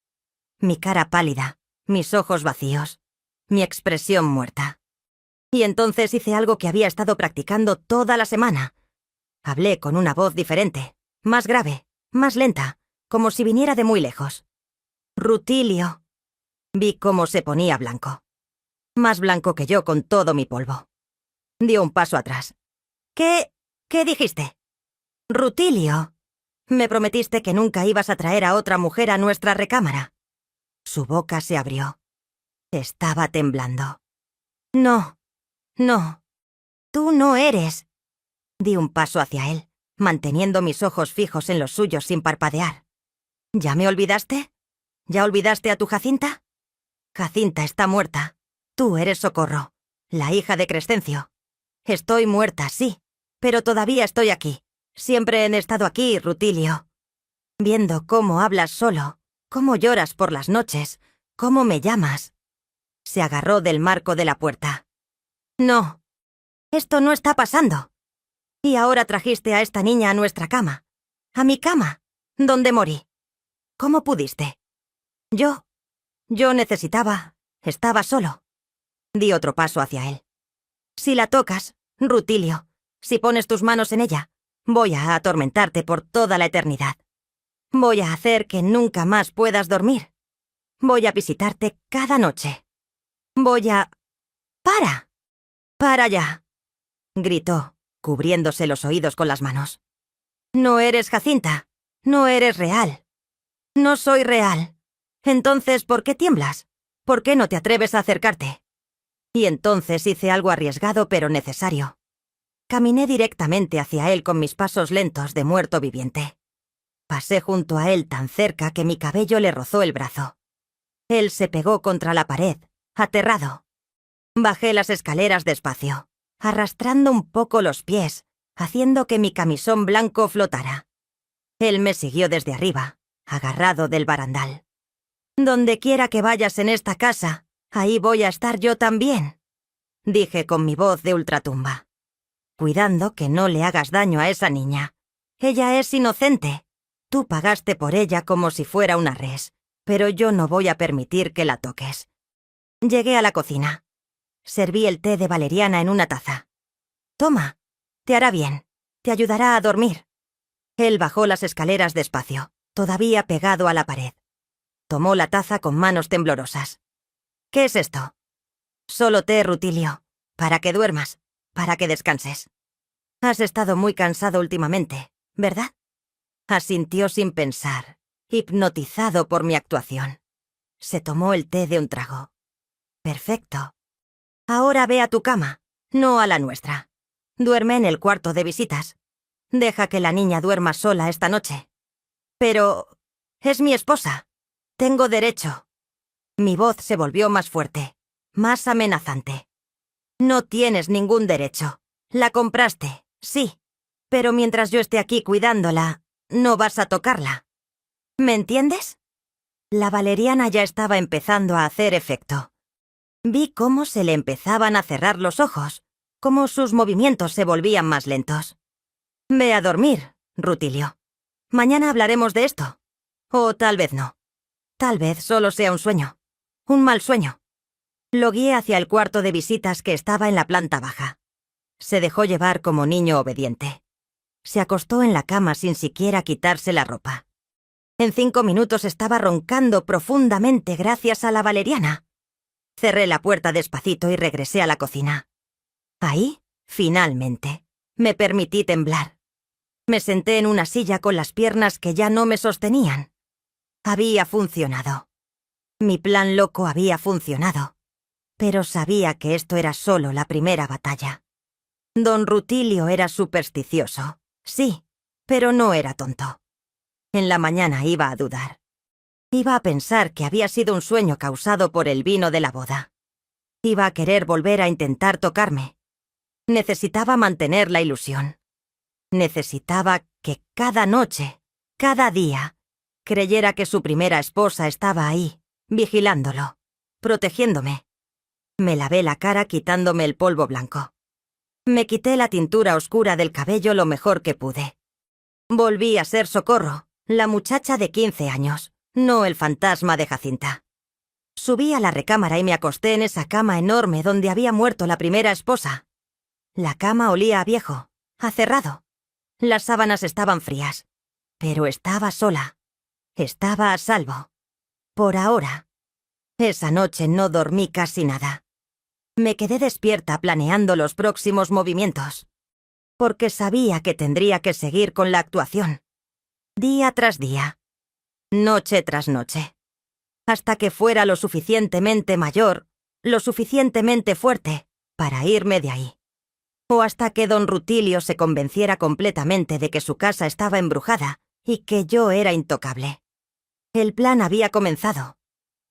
Mi cara pálida, mis ojos vacíos, mi expresión muerta. Y entonces hice algo que había estado practicando toda la semana. Hablé con una voz diferente, más grave, más lenta, como si viniera de muy lejos. Rutilio. Vi cómo se ponía blanco. Más blanco que yo con todo mi polvo. Dio un paso atrás. ¿Qué dijiste? Rutilio. Me prometiste que nunca ibas a traer a otra mujer a nuestra recámara. Su boca se abrió. Estaba temblando. No. Tú no eres. Di un paso hacia él, manteniendo mis ojos fijos en los suyos sin parpadear. ¿Ya me olvidaste? ¿Ya olvidaste a tu Jacinta? Jacinta está muerta. Tú eres Socorro, la hija de Crescencio. Estoy muerta, sí, pero todavía estoy aquí. Siempre he estado aquí, Rutilio. Viendo cómo hablas solo, cómo lloras por las noches, cómo me llamas. Se agarró del marco de la puerta. No, esto no está pasando. Y ahora trajiste a esta niña a nuestra cama. A mi cama, donde morí. ¿Cómo pudiste? Yo estaba solo. Di otro paso hacia él. Si la tocas, Rutilio, si pones tus manos en ella, voy a atormentarte por toda la eternidad. Voy a hacer que nunca más puedas dormir. Voy a visitarte cada noche. ¡Para! ¡Para ya!, gritó, cubriéndose los oídos con las manos. No eres Jacinta. No eres real. No soy real. Entonces, ¿por qué tiemblas? ¿Por qué no te atreves a acercarte? Y entonces hice algo arriesgado pero necesario. Caminé directamente hacia él con mis pasos lentos de muerto viviente. Pasé junto a él tan cerca que mi cabello le rozó el brazo. Él se pegó contra la pared, aterrado. Bajé las escaleras despacio, arrastrando un poco los pies, haciendo que mi camisón blanco flotara. Él me siguió desde arriba, agarrado del barandal. Donde quiera que vayas en esta casa, ahí voy a estar yo también, dije con mi voz de ultratumba. Cuidando que no le hagas daño a esa niña. Ella es inocente. Tú pagaste por ella como si fuera una res, pero yo no voy a permitir que la toques. Llegué a la cocina. Serví el té de valeriana en una taza. Toma, te hará bien, te ayudará a dormir. Él bajó las escaleras despacio, todavía pegado a la pared. Tomó la taza con manos temblorosas. ¿Qué es esto? Solo té, Rutilio, para que duermas, para que descanses. Has estado muy cansado últimamente, ¿verdad? Asintió sin pensar, hipnotizado por mi actuación. Se tomó el té de un trago. Perfecto. Ahora ve a tu cama, no a la nuestra. Duerme en el cuarto de visitas. Deja que la niña duerma sola esta noche. Pero es mi esposa. Tengo derecho. Mi voz se volvió más fuerte, más amenazante. No tienes ningún derecho. La compraste, sí. Pero mientras yo esté aquí cuidándola, no vas a tocarla. ¿Me entiendes? La valeriana ya estaba empezando a hacer efecto. Vi cómo se le empezaban a cerrar los ojos, cómo sus movimientos se volvían más lentos. Ve a dormir, Rutilio. Mañana hablaremos de esto. O tal vez no. Tal vez solo sea un sueño. Un mal sueño. Lo guié hacia el cuarto de visitas que estaba en la planta baja. Se dejó llevar como niño obediente. Se acostó en la cama sin siquiera quitarse la ropa. En 5 minutos estaba roncando profundamente gracias a la valeriana. Cerré la puerta despacito y regresé a la cocina. Ahí, finalmente, me permití temblar. Me senté en una silla con las piernas que ya no me sostenían. Había funcionado. Mi plan loco había funcionado. Pero sabía que esto era solo la primera batalla. Don Rutilio era supersticioso, sí, pero no era tonto. En la mañana iba a dudar. Iba a pensar que había sido un sueño causado por el vino de la boda. Iba a querer volver a intentar tocarme. Necesitaba mantener la ilusión. Necesitaba que cada noche, cada día, creyera que su primera esposa estaba ahí, vigilándolo, protegiéndome. Me lavé la cara quitándome el polvo blanco. Me quité la tintura oscura del cabello lo mejor que pude. Volví a ser Socorro, la muchacha de 15 años, no el fantasma de Jacinta. Subí a la recámara y me acosté en esa cama enorme donde había muerto la primera esposa. La cama olía a viejo, a cerrado. Las sábanas estaban frías, pero estaba sola. Estaba a salvo. Por ahora. Esa noche no dormí casi nada. Me quedé despierta planeando los próximos movimientos, porque sabía que tendría que seguir con la actuación. Día tras día. Noche tras noche. Hasta que fuera lo suficientemente mayor, lo suficientemente fuerte, para irme de ahí. O hasta que don Rutilio se convenciera completamente de que su casa estaba embrujada y que yo era intocable. El plan había comenzado.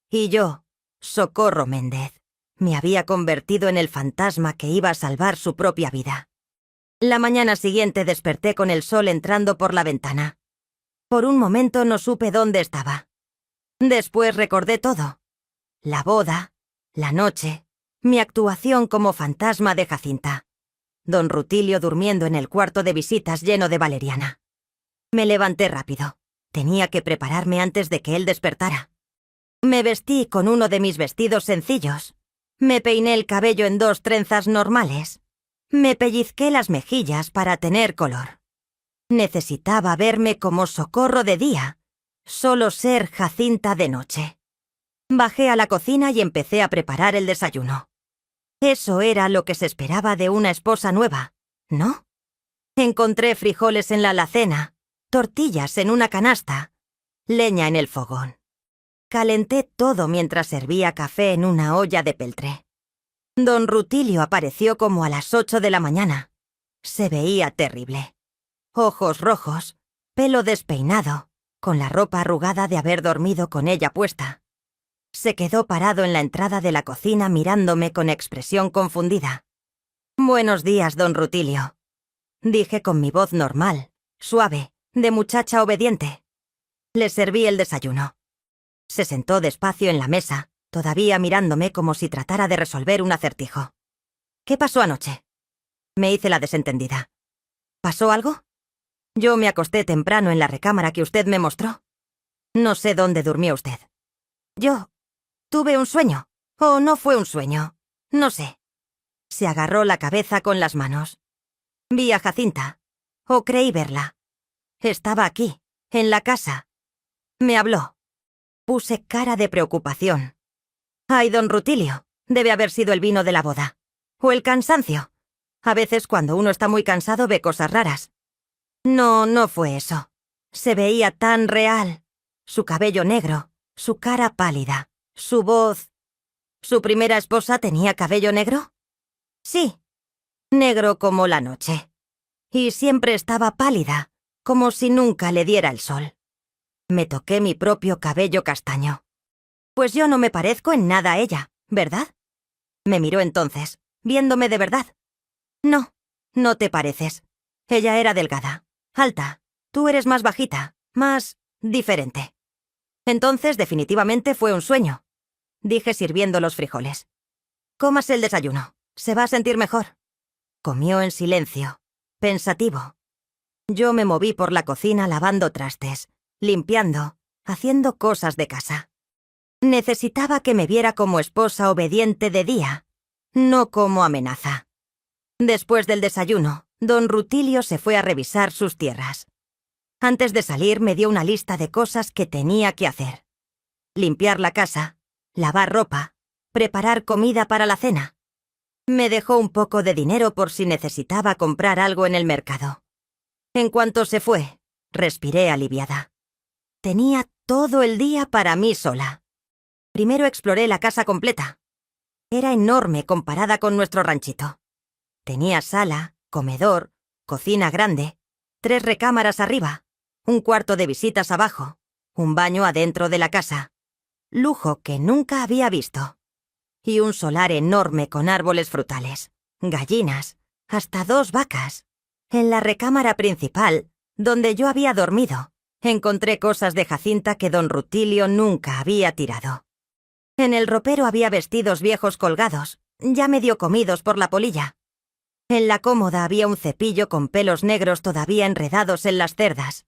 Y yo, Socorro Méndez, me había convertido en el fantasma que iba a salvar su propia vida. La mañana siguiente desperté con el sol entrando por la ventana. Por un momento no supe dónde estaba. Después recordé todo. La boda, la noche, mi actuación como fantasma de Jacinta. Don Rutilio durmiendo en el cuarto de visitas lleno de valeriana. Me levanté rápido. Tenía que prepararme antes de que él despertara. Me vestí con uno de mis vestidos sencillos. Me peiné el cabello en 2 trenzas normales. Me pellizqué las mejillas para tener color. Necesitaba verme como Socorro de día, solo ser Jacinta de noche. Bajé a la cocina y empecé a preparar el desayuno. Eso era lo que se esperaba de una esposa nueva, ¿no? Encontré frijoles en la alacena, tortillas en una canasta, leña en el fogón. Calenté todo mientras servía café en una olla de peltre. Don Rutilio apareció como a las 8 de la mañana. Se veía terrible. Ojos rojos, pelo despeinado, con la ropa arrugada de haber dormido con ella puesta. Se quedó parado en la entrada de la cocina mirándome con expresión confundida. «Buenos días, don Rutilio», dije con mi voz normal, suave, de muchacha obediente. Le serví el desayuno. Se sentó despacio en la mesa, todavía mirándome como si tratara de resolver un acertijo. «¿Qué pasó anoche?», me hice la desentendida. «¿Pasó algo? Yo me acosté temprano en la recámara que usted me mostró. No sé dónde durmió usted. Yo tuve un sueño, o no fue un sueño, no sé». Se agarró la cabeza con las manos. «Vi a Jacinta, o creí verla. Estaba aquí, en la casa. Me habló». Puse cara de preocupación. «Ay, don Rutilio, debe haber sido el vino de la boda. O el cansancio. A veces cuando uno está muy cansado ve cosas raras». «No, no fue eso. Se veía tan real. Su cabello negro, su cara pálida, su voz». «¿Su primera esposa tenía cabello negro?» «Sí, negro como la noche. Y siempre estaba pálida, como si nunca le diera el sol». Me toqué mi propio cabello castaño. «Pues yo no me parezco en nada a ella, ¿verdad?». Me miró entonces, viéndome de verdad. «No, no te pareces. Ella era delgada, alta. Tú eres más bajita, más diferente». «Entonces definitivamente fue un sueño», dije sirviendo los frijoles. «Cómase el desayuno, se va a sentir mejor». Comió en silencio, pensativo. Yo me moví por la cocina lavando trastes, limpiando, haciendo cosas de casa. Necesitaba que me viera como esposa obediente de día, no como amenaza. Después del desayuno, don Rutilio se fue a revisar sus tierras. Antes de salir me dio una lista de cosas que tenía que hacer. Limpiar la casa, lavar ropa, preparar comida para la cena. Me dejó un poco de dinero por si necesitaba comprar algo en el mercado. En cuanto se fue, respiré aliviada. Tenía todo el día para mí sola. Primero exploré la casa completa. Era enorme comparada con nuestro ranchito. Tenía sala, comedor, cocina grande, 3 recámaras arriba, un cuarto de visitas abajo, un baño adentro de la casa. Lujo que nunca había visto. Y un solar enorme con árboles frutales, gallinas, hasta 2 vacas. En la recámara principal, donde yo había dormido, Encontré cosas de Jacinta que don Rutilio nunca había tirado. En el ropero había vestidos viejos colgados, ya medio comidos por la polilla. En la cómoda había un cepillo con pelos negros todavía enredados en las cerdas.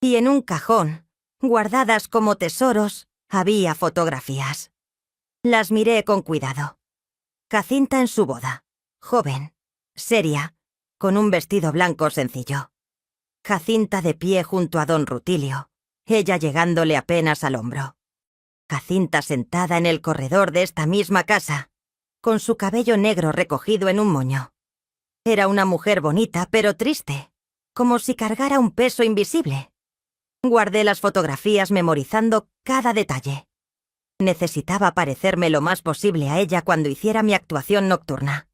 Y en un cajón, guardadas como tesoros, había fotografías. Las miré con cuidado. Jacinta en su boda, joven, seria, con un vestido blanco sencillo. Jacinta de pie junto a don Rutilio, ella llegándole apenas al hombro. Jacinta sentada en el corredor de esta misma casa, con su cabello negro recogido en un moño. Era una mujer bonita, pero triste, como si cargara un peso invisible. Guardé las fotografías memorizando cada detalle. Necesitaba parecerme lo más posible a ella cuando hiciera mi actuación nocturna.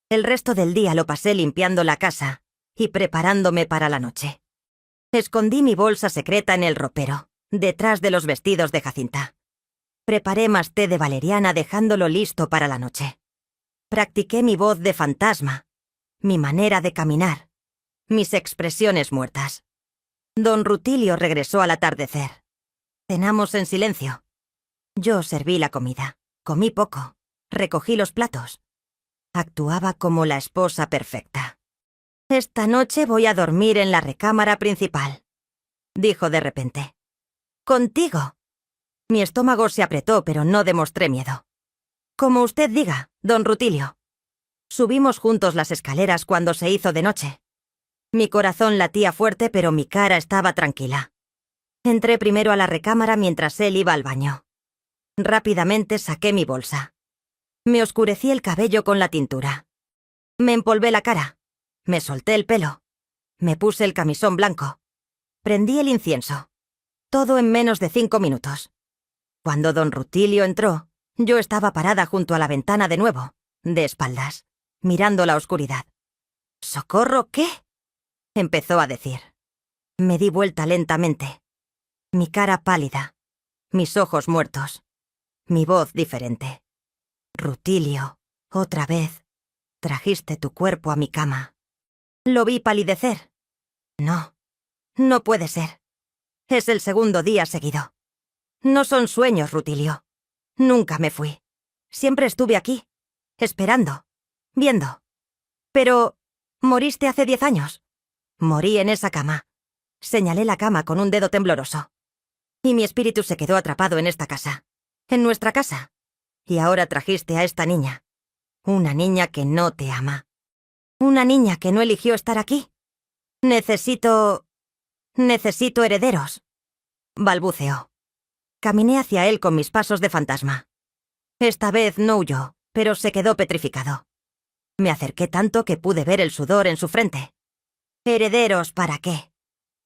El resto del día lo pasé limpiando la casa y preparándome para la noche. Escondí mi bolsa secreta en el ropero, detrás de los vestidos de Jacinta. Preparé más té de valeriana dejándolo listo para la noche. Practiqué mi voz de fantasma, mi manera de caminar, mis expresiones muertas. Don Rutilio regresó al atardecer. Cenamos en silencio. Yo serví la comida, comí poco, recogí los platos. Actuaba como la esposa perfecta. «Esta noche voy a dormir en la recámara principal», dijo de repente. «Contigo». Mi estómago se apretó, pero no demostré miedo. «Como usted diga, don Rutilio». Subimos juntos las escaleras cuando se hizo de noche. Mi corazón latía fuerte, pero mi cara estaba tranquila. Entré primero a la recámara mientras él iba al baño. Rápidamente saqué mi bolsa. Me oscurecí el cabello con la tintura. Me empolvé la cara. Me solté el pelo. Me puse el camisón blanco. Prendí el incienso. Todo en menos de 5 minutos. Cuando don Rutilio entró, yo estaba parada junto a la ventana de nuevo, de espaldas, mirando la oscuridad. «¿Socorro qué?», empezó a decir. Me di vuelta lentamente. Mi cara pálida, mis ojos muertos, mi voz diferente. «Rutilio, otra vez, trajiste tu cuerpo a mi cama». Lo vi palidecer. No, no puede ser. Es el segundo día seguido. No son sueños, Rutilio. Nunca me fui. Siempre estuve aquí, esperando, viendo. Pero moriste hace 10 años. Morí en esa cama. Señalé la cama con un dedo tembloroso. Y mi espíritu se quedó atrapado en esta casa, en nuestra casa. Y ahora trajiste a esta niña. Una niña que no te ama. Una niña que no eligió estar aquí. Necesito herederos», balbuceó. Caminé hacia él con mis pasos de fantasma. Esta vez no huyó, pero se quedó petrificado. Me acerqué tanto que pude ver el sudor en su frente. «¿Herederos para qué?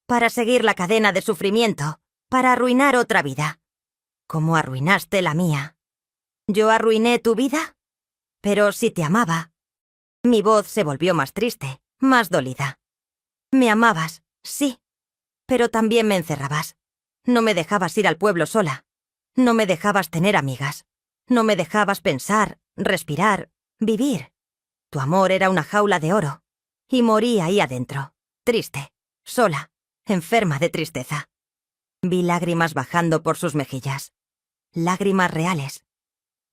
Para seguir la cadena de sufrimiento, para arruinar otra vida. Como arruinaste la mía. ¿Yo arruiné tu vida? Pero si te amaba». Mi voz se volvió más triste, más dolida. «Me amabas, sí, pero también me encerrabas. No me dejabas ir al pueblo sola. No me dejabas tener amigas. No me dejabas pensar, respirar, vivir. Tu amor era una jaula de oro. Y morí ahí adentro, triste, sola, enferma de tristeza». Vi lágrimas bajando por sus mejillas. Lágrimas reales.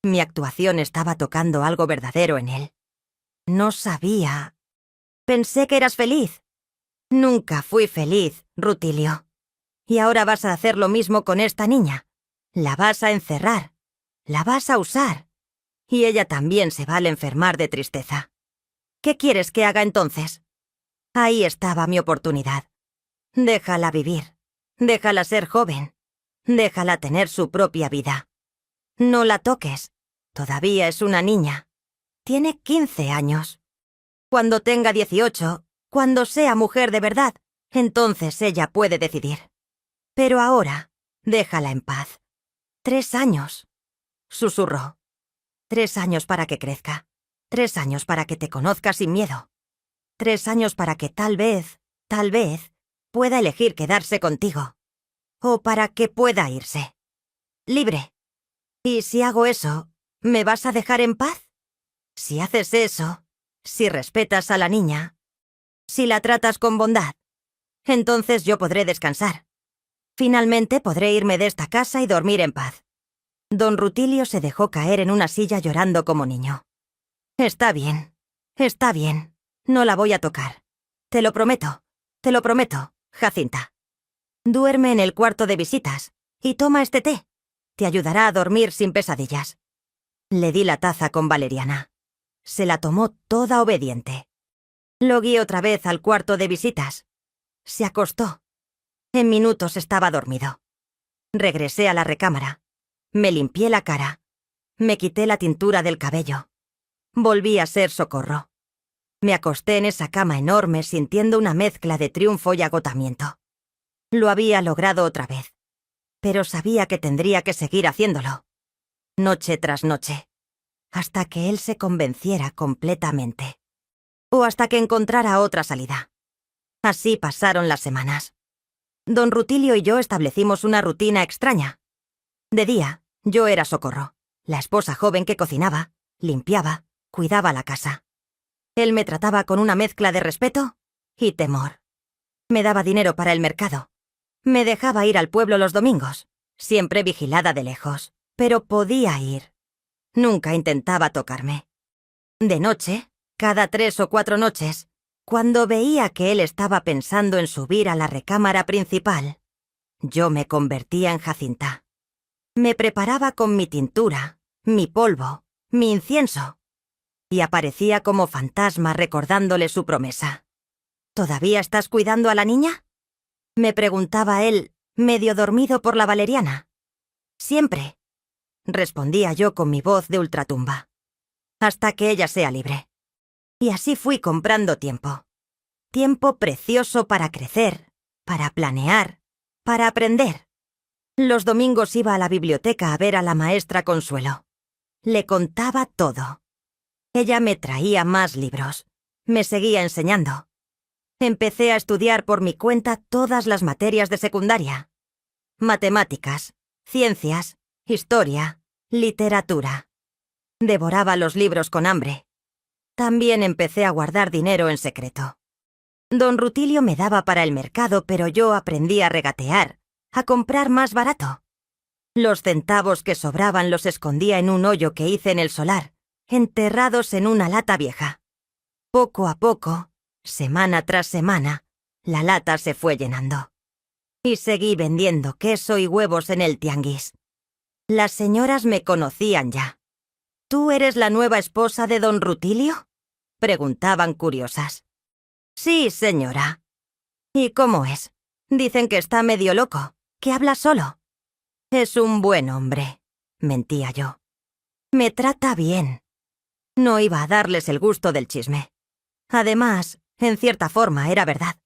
Mi actuación estaba tocando algo verdadero en él. No sabía. «Pensé que eras feliz». «Nunca fui feliz, Rutilio. Y ahora vas a hacer lo mismo con esta niña. La vas a encerrar. La vas a usar. Y ella también se va al enfermar de tristeza. ¿Qué quieres que haga entonces?» Ahí estaba mi oportunidad. Déjala vivir. Déjala ser joven. Déjala tener su propia vida. No la toques. Todavía es una niña. Tiene 15 años. Cuando tenga 18, cuando sea mujer de verdad, entonces ella puede decidir. Pero ahora, déjala en paz. 3 años, susurró. 3 años para que crezca. 3 años para que te conozca sin miedo. 3 años para que tal vez, pueda elegir quedarse contigo. O para que pueda irse. Libre. Y si hago eso, ¿me vas a dejar en paz? Si haces eso, si respetas a la niña, si la tratas con bondad, entonces yo podré descansar. Finalmente podré irme de esta casa y dormir en paz. Don Rutilio se dejó caer en una silla llorando como niño. Está bien, no la voy a tocar. Te lo prometo, Jacinta. Duerme en el cuarto de visitas y toma este té. Te ayudará a dormir sin pesadillas. Le di la taza con valeriana. Se la tomó toda obediente. Lo guié otra vez al cuarto de visitas. Se acostó. En minutos estaba dormido. Regresé a la recámara. Me limpié la cara. Me quité la tintura del cabello. Volví a ser Socorro. Me acosté en esa cama enorme sintiendo una mezcla de triunfo y agotamiento. Lo había logrado otra vez. Pero sabía que tendría que seguir haciéndolo. Noche tras noche. Hasta que él se convenciera completamente. O hasta que encontrara otra salida. Así pasaron las semanas. Don Rutilio y yo establecimos una rutina extraña. De día, yo era Socorro, la esposa joven que cocinaba, limpiaba, cuidaba la casa. Él me trataba con una mezcla de respeto y temor. Me daba dinero para el mercado. Me dejaba ir al pueblo los domingos, siempre vigilada de lejos, pero podía ir. Nunca intentaba tocarme. De noche, cada 3 o 4 noches, cuando veía que él estaba pensando en subir a la recámara principal, yo me convertía en Jacinta. Me preparaba con mi tintura, mi polvo, mi incienso, y aparecía como fantasma recordándole su promesa. ¿Todavía estás cuidando a la niña?, me preguntaba él, medio dormido por la valeriana. Siempre, respondía yo con mi voz de ultratumba, hasta que ella sea libre. Y así fui comprando tiempo. Tiempo precioso para crecer, para planear, para aprender. Los domingos iba a la biblioteca a ver a la maestra Consuelo. Le contaba todo. Ella me traía más libros. Me seguía enseñando. Empecé a estudiar por mi cuenta todas las materias de secundaria. Matemáticas, ciencias, historia, literatura. Devoraba los libros con hambre. También empecé a guardar dinero en secreto. Don Rutilio me daba para el mercado, pero yo aprendí a regatear, a comprar más barato. Los centavos que sobraban los escondía en un hoyo que hice en el solar, enterrados en una lata vieja. Poco a poco, semana tras semana, la lata se fue llenando. Y seguí vendiendo queso y huevos en el tianguis. Las señoras me conocían ya. ¿Tú eres la nueva esposa de don Rutilio?, preguntaban curiosas. Sí, señora. ¿Y cómo es? Dicen que está medio loco, que habla solo. Es un buen hombre, mentía yo. Me trata bien. No iba a darles el gusto del chisme. Además, en cierta forma era verdad.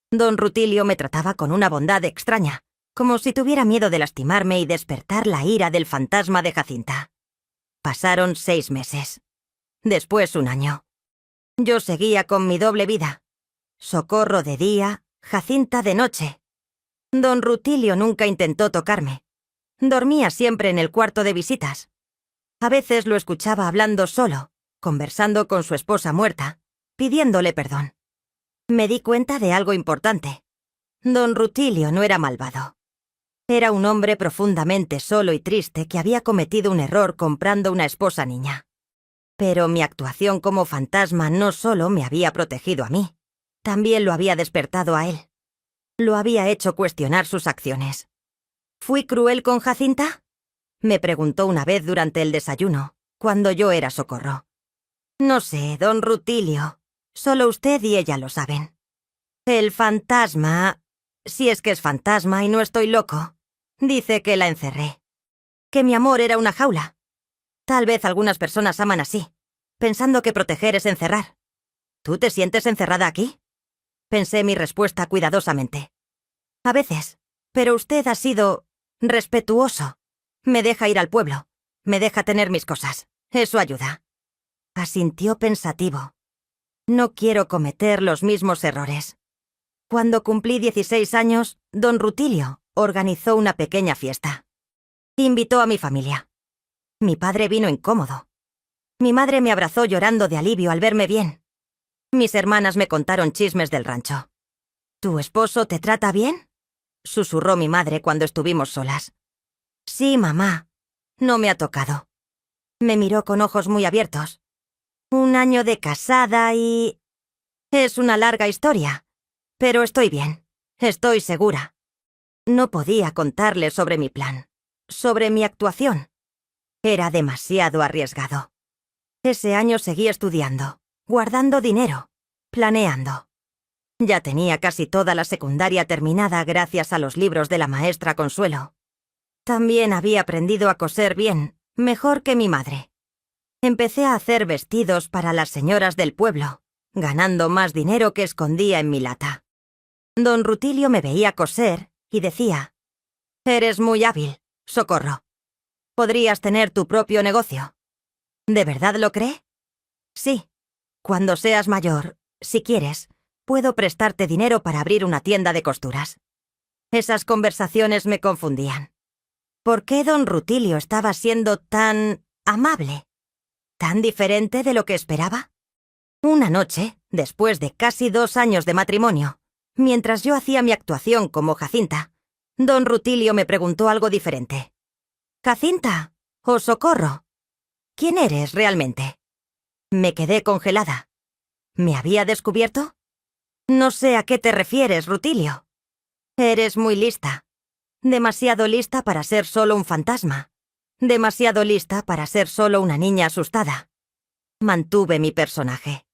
Don Rutilio me trataba con una bondad extraña, como si tuviera miedo de lastimarme y despertar la ira del fantasma de Jacinta. Pasaron 6 meses. Después 1 año. Yo seguía con mi doble vida. Socorro de día, Jacinta de noche. Don Rutilio nunca intentó tocarme. Dormía siempre en el cuarto de visitas. A veces lo escuchaba hablando solo, conversando con su esposa muerta, pidiéndole perdón. Me di cuenta de algo importante. Don Rutilio no era malvado. Era un hombre profundamente solo y triste que había cometido un error comprando una esposa niña. Pero mi actuación como fantasma no solo me había protegido a mí, también lo había despertado a él. Lo había hecho cuestionar sus acciones. ¿Fui cruel con Jacinta?, me preguntó una vez durante el desayuno, cuando yo era Socorro. No sé, don Rutilio. Solo usted y ella lo saben. El fantasma, si es que es fantasma y no estoy loco, dice que la encerré. Que mi amor era una jaula. Tal vez algunas personas aman así, pensando que proteger es encerrar. ¿Tú te sientes encerrada aquí?, pensé mi respuesta cuidadosamente. A veces, pero usted ha sido respetuoso. Me deja ir al pueblo, me deja tener mis cosas. Eso ayuda. Asintió pensativo. No quiero cometer los mismos errores. Cuando cumplí 16 años, don Rutilio organizó una pequeña fiesta. Invitó a mi familia. Mi padre vino incómodo. Mi madre me abrazó llorando de alivio al verme bien. Mis hermanas me contaron chismes del rancho. ¿Tu esposo te trata bien?, susurró mi madre cuando estuvimos solas. Sí, mamá. No me ha tocado. Me miró con ojos muy abiertos. 1 año de casada y... Es una larga historia. Pero estoy bien. Estoy segura. No podía contarle sobre mi plan, sobre mi actuación. Era demasiado arriesgado. Ese año seguí estudiando, guardando dinero, planeando. Ya tenía casi toda la secundaria terminada gracias a los libros de la maestra Consuelo. También había aprendido a coser bien, mejor que mi madre. Empecé a hacer vestidos para las señoras del pueblo, ganando más dinero que escondía en mi lata. Don Rutilio me veía coser y decía: «Eres muy hábil, Socorro. Podrías tener tu propio negocio». ¿De verdad lo cree? Sí. Cuando seas mayor, si quieres, puedo prestarte dinero para abrir una tienda de costuras. Esas conversaciones me confundían. ¿Por qué don Rutilio estaba siendo tan amable? ¿Tan diferente de lo que esperaba? Una noche, después de casi 2 años de matrimonio, mientras yo hacía mi actuación como Jacinta, don Rutilio me preguntó algo diferente. «¿Jacinta o Socorro? ¿Quién eres realmente?» Me quedé congelada. ¿Me había descubierto? No sé a qué te refieres, Rutilio. Eres muy lista. Demasiado lista para ser solo un fantasma. Demasiado lista para ser solo una niña asustada. Mantuve mi personaje.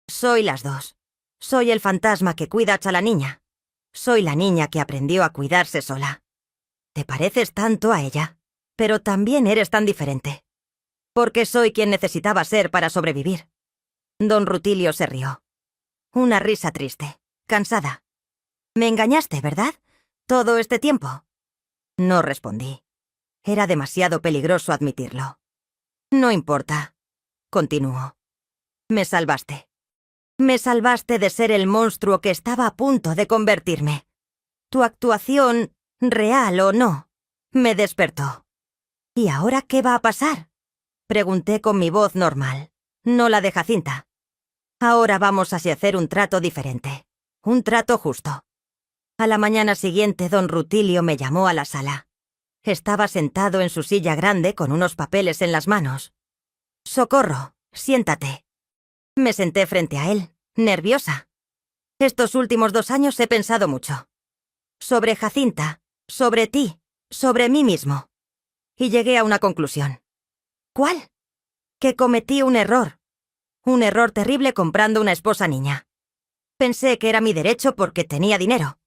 Soy las dos. Soy el fantasma que cuida a la niña. Soy la niña que aprendió a cuidarse sola. Te pareces tanto a ella, pero también eres tan diferente. Porque soy quien necesitaba ser para sobrevivir. Don Rutilio se rió. Una risa triste, cansada. Me engañaste, ¿verdad? ¿Todo este tiempo? No respondí. Era demasiado peligroso admitirlo. No importa, continuó. Me salvaste. Me salvaste de ser el monstruo que estaba a punto de convertirme. Tu actuación, real o no, me despertó. ¿Y ahora qué va a pasar?, pregunté con mi voz normal, no la de Jacinta. Ahora vamos a hacer un trato diferente, un trato justo. A la mañana siguiente, don Rutilio me llamó a la sala. Estaba sentado en su silla grande con unos papeles en las manos. «Socorro, siéntate». Me senté frente a él, nerviosa. Estos últimos 2 años he pensado mucho. Sobre Jacinta, sobre ti, sobre mí mismo. Y llegué a una conclusión. ¿Cuál? Que cometí un error. Un error terrible comprando una esposa niña. Pensé que era mi derecho porque tenía dinero,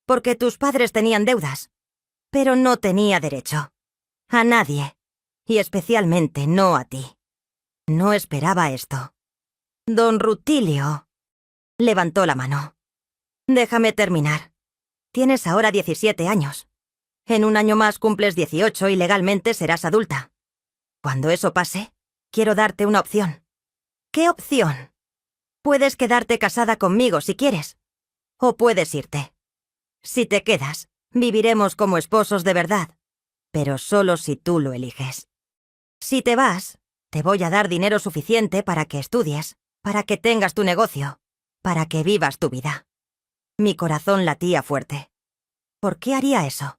porque tus padres tenían deudas. Pero no tenía derecho. A nadie. Y especialmente no a ti. No esperaba esto. Don Rutilio levantó la mano. Déjame terminar. Tienes ahora 17 años. En 1 año más cumples 18 y legalmente serás adulta. Cuando eso pase, quiero darte una opción. ¿Qué opción? Puedes quedarte casada conmigo si quieres. O puedes irte. Si te quedas, viviremos como esposos de verdad. Pero solo si tú lo eliges. Si te vas, te voy a dar dinero suficiente para que estudies, para que tengas tu negocio, para que vivas tu vida. Mi corazón latía fuerte. ¿Por qué haría eso?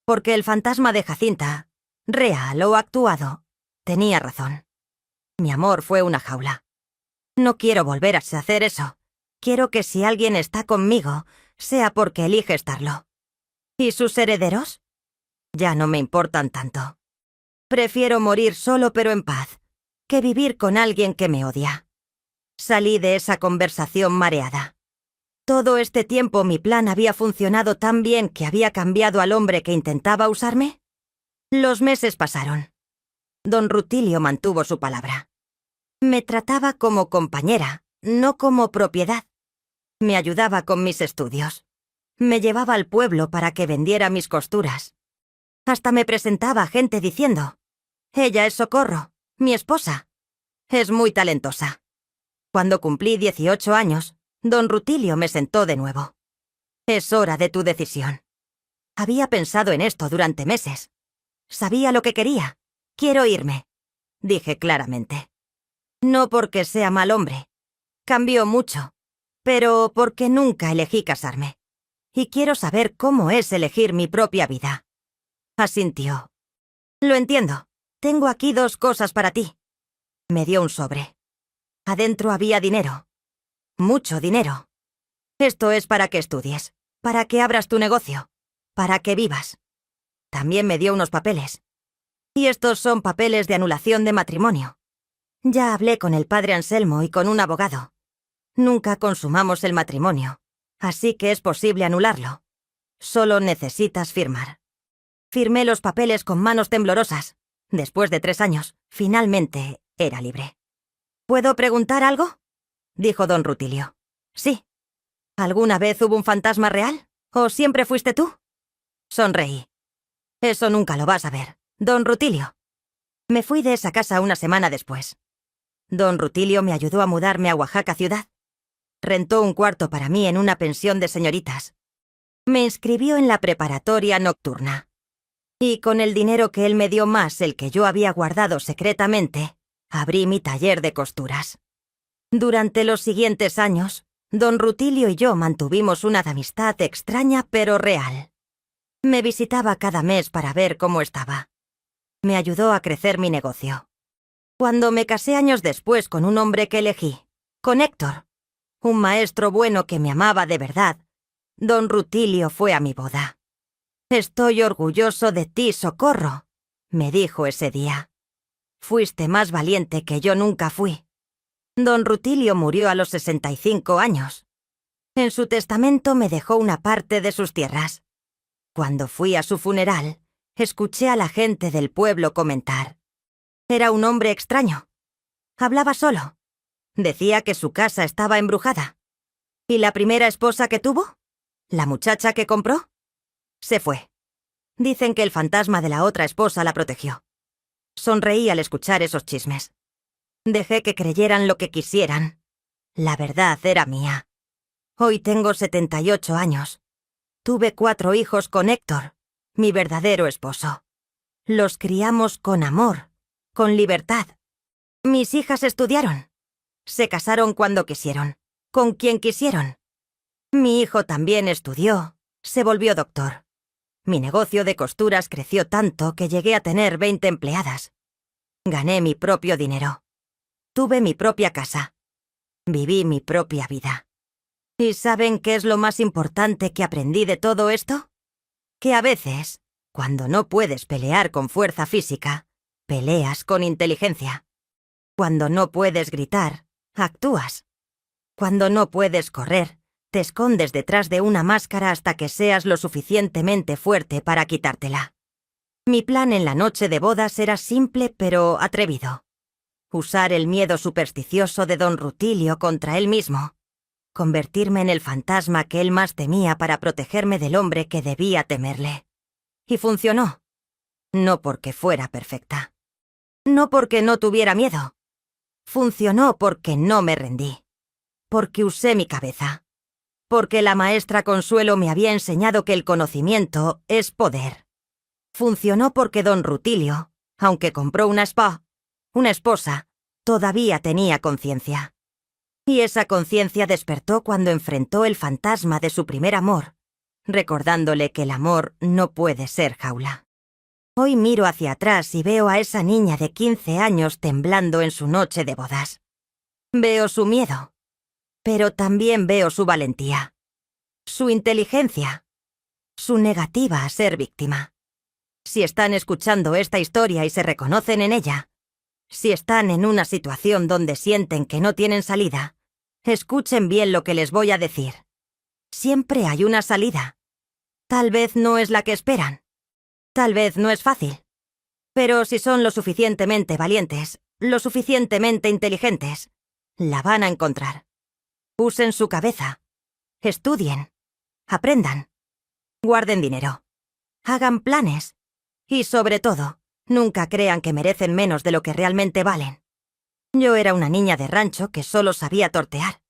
Porque el fantasma de Jacinta, real o actuado, tenía razón. Mi amor fue una jaula. No quiero volver a hacer eso. Quiero que si alguien está conmigo, sea porque elige estarlo. ¿Y sus herederos? Ya no me importan tanto. Prefiero morir solo pero en paz, que vivir con alguien que me odia. Salí de esa conversación mareada. ¿Todo este tiempo mi plan había funcionado tan bien que había cambiado al hombre que intentaba usarme? Los meses pasaron. Don Rutilio mantuvo su palabra. Me trataba como compañera, no como propiedad. Me ayudaba con mis estudios. Me llevaba al pueblo para que vendiera mis costuras. Hasta me presentaba a gente diciendo: «Ella es Socorro, mi esposa. Es muy talentosa». Cuando cumplí 18 años, don Rutilio me sentó de nuevo. «Es hora de tu decisión». Había pensado en esto durante meses. Sabía lo que quería. «Quiero irme», dije claramente. No porque sea mal hombre. Cambió mucho. Pero porque nunca elegí casarme. y quiero saber cómo es elegir mi propia vida. Asintió. Lo entiendo. Tengo aquí 2 cosas para ti. Me dio un sobre. Adentro había dinero. Mucho dinero. Esto es para que estudies, para que abras tu negocio, para que vivas. También me dio unos papeles. Y estos son papeles de anulación de matrimonio. Ya hablé con el padre Anselmo y con un abogado. Nunca consumamos el matrimonio, así que es posible anularlo. Solo necesitas firmar. Firmé los papeles con manos temblorosas. Después de 3 años, finalmente era libre. ¿Puedo preguntar algo?, dijo don Rutilio. Sí. ¿Alguna vez hubo un fantasma real? ¿O siempre fuiste tú? Sonreí. Eso nunca lo vas a ver, don Rutilio. Me fui de esa casa una semana después. Don Rutilio me ayudó a mudarme a Oaxaca ciudad. Rentó un cuarto para mí en una pensión de señoritas. Me inscribió en la preparatoria nocturna. Y con el dinero que él me dio más el que yo había guardado secretamente, abrí mi taller de costuras. Durante los siguientes años, don Rutilio y yo mantuvimos una amistad extraña pero real. Me visitaba cada mes para ver cómo estaba. Me ayudó a crecer mi negocio. Cuando me casé años después con un hombre que elegí, con Héctor, un maestro bueno que me amaba de verdad, don Rutilio fue a mi boda. «Estoy orgulloso de ti, Socorro», me dijo ese día. «Fuiste más valiente que yo nunca fui». Don Rutilio murió a los 65 años. En su testamento me dejó una parte de sus tierras. Cuando fui a su funeral, escuché a la gente del pueblo comentar. Era un hombre extraño. Hablaba solo. Decía que su casa estaba embrujada. ¿Y la primera esposa que tuvo? ¿La muchacha que compró? Se fue. Dicen que el fantasma de la otra esposa la protegió. Sonreí al escuchar esos chismes. Dejé que creyeran lo que quisieran. La verdad era mía. Hoy tengo 78 años. Tuve 4 hijos con Héctor, mi verdadero esposo. Los criamos con amor, con libertad. Mis hijas estudiaron. Se casaron cuando quisieron, con quien quisieron. Mi hijo también estudió, se volvió doctor. Mi negocio de costuras creció tanto que llegué a tener 20 empleadas. Gané mi propio dinero. Tuve mi propia casa. Viví mi propia vida. ¿Y saben qué es lo más importante que aprendí de todo esto? Que a veces, cuando no puedes pelear con fuerza física, peleas con inteligencia. Cuando no puedes gritar, actúas. Cuando no puedes correr, te escondes detrás de una máscara hasta que seas lo suficientemente fuerte para quitártela. Mi plan en la noche de bodas era simple pero atrevido. Usar el miedo supersticioso de don Rutilio contra él mismo. Convertirme en el fantasma que él más temía para protegerme del hombre que debía temerle. Y funcionó. No porque fuera perfecta. No porque no tuviera miedo. Funcionó porque no me rendí. Porque usé mi cabeza. Porque la maestra Consuelo me había enseñado que el conocimiento es poder. Funcionó porque don Rutilio, aunque compró una esposa, todavía tenía conciencia. Y esa conciencia despertó cuando enfrentó el fantasma de su primer amor, recordándole que el amor no puede ser jaula. Hoy miro hacia atrás y veo a esa niña de 15 años temblando en su noche de bodas. Veo su miedo, pero también veo su valentía, su inteligencia, su negativa a ser víctima. Si están escuchando esta historia y se reconocen en ella, si están en una situación donde sienten que no tienen salida, escuchen bien lo que les voy a decir. Siempre hay una salida. Tal vez no es la que esperan. Tal vez no es fácil. Pero si son lo suficientemente valientes, lo suficientemente inteligentes, la van a encontrar. Usen su cabeza. Estudien. Aprendan. Guarden dinero. Hagan planes. Y sobre todo, nunca crean que merecen menos de lo que realmente valen. Yo era una niña de rancho que solo sabía tortear.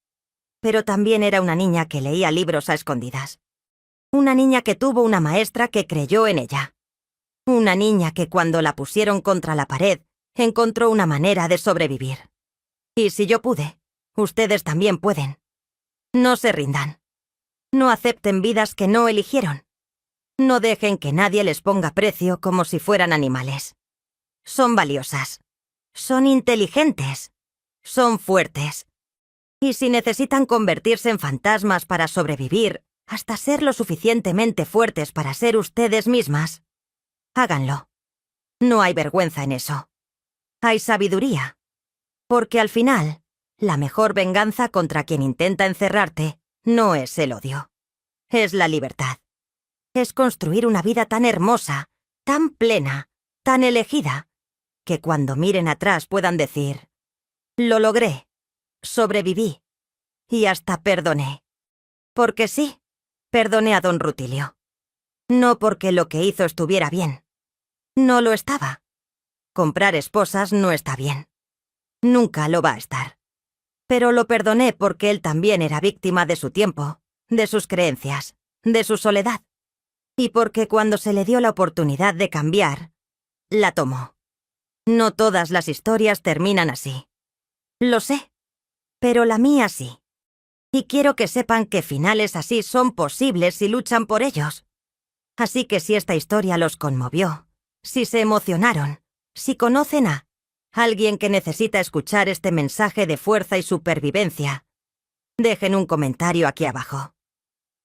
Pero también era una niña que leía libros a escondidas. Una niña que tuvo una maestra que creyó en ella. Una niña que cuando la pusieron contra la pared, encontró una manera de sobrevivir. Y si yo pude, ustedes también pueden. No se rindan. No acepten vidas que no eligieron. No dejen que nadie les ponga precio como si fueran animales. Son valiosas. Son inteligentes. Son fuertes. Y si necesitan convertirse en fantasmas para sobrevivir, hasta ser lo suficientemente fuertes para ser ustedes mismas, háganlo. No hay vergüenza en eso. Hay sabiduría. Porque al final, la mejor venganza contra quien intenta encerrarte no es el odio. Es la libertad. Es construir una vida tan hermosa, tan plena, tan elegida, que cuando miren atrás puedan decir: lo logré, sobreviví y hasta perdoné. Porque sí, perdoné a don Rutilio. No porque lo que hizo estuviera bien. No lo estaba. Comprar esposas no está bien. Nunca lo va a estar. Pero lo perdoné porque él también era víctima de su tiempo, de sus creencias, de su soledad. Y porque cuando se le dio la oportunidad de cambiar, la tomó. No todas las historias terminan así. Lo sé, pero la mía sí. Y quiero que sepan que finales así son posibles si luchan por ellos. Así que si esta historia los conmovió, si se emocionaron, si conocen a alguien que necesita escuchar este mensaje de fuerza y supervivencia, dejen un comentario aquí abajo.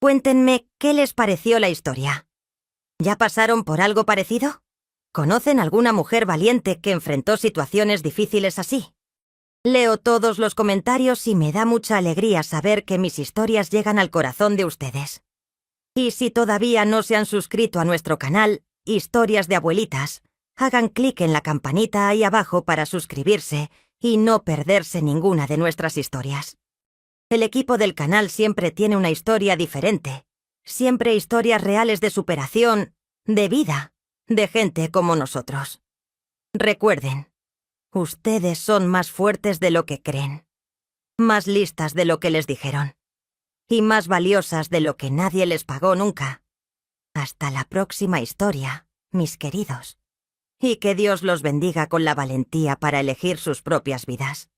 Cuéntenme qué les pareció la historia. ¿Ya pasaron por algo parecido? ¿Conocen alguna mujer valiente que enfrentó situaciones difíciles así? Leo todos los comentarios y me da mucha alegría saber que mis historias llegan al corazón de ustedes. Y si todavía no se han suscrito a nuestro canal Historias de Abuelitas, hagan clic en la campanita ahí abajo para suscribirse y no perderse ninguna de nuestras historias. El equipo del canal siempre tiene una historia diferente. Siempre historias reales de superación, de vida, de gente como nosotros. Recuerden, ustedes son más fuertes de lo que creen, más listas de lo que les dijeron, y más valiosas de lo que nadie les pagó nunca. Hasta la próxima historia, mis queridos. Y que Dios los bendiga con la valentía para elegir sus propias vidas.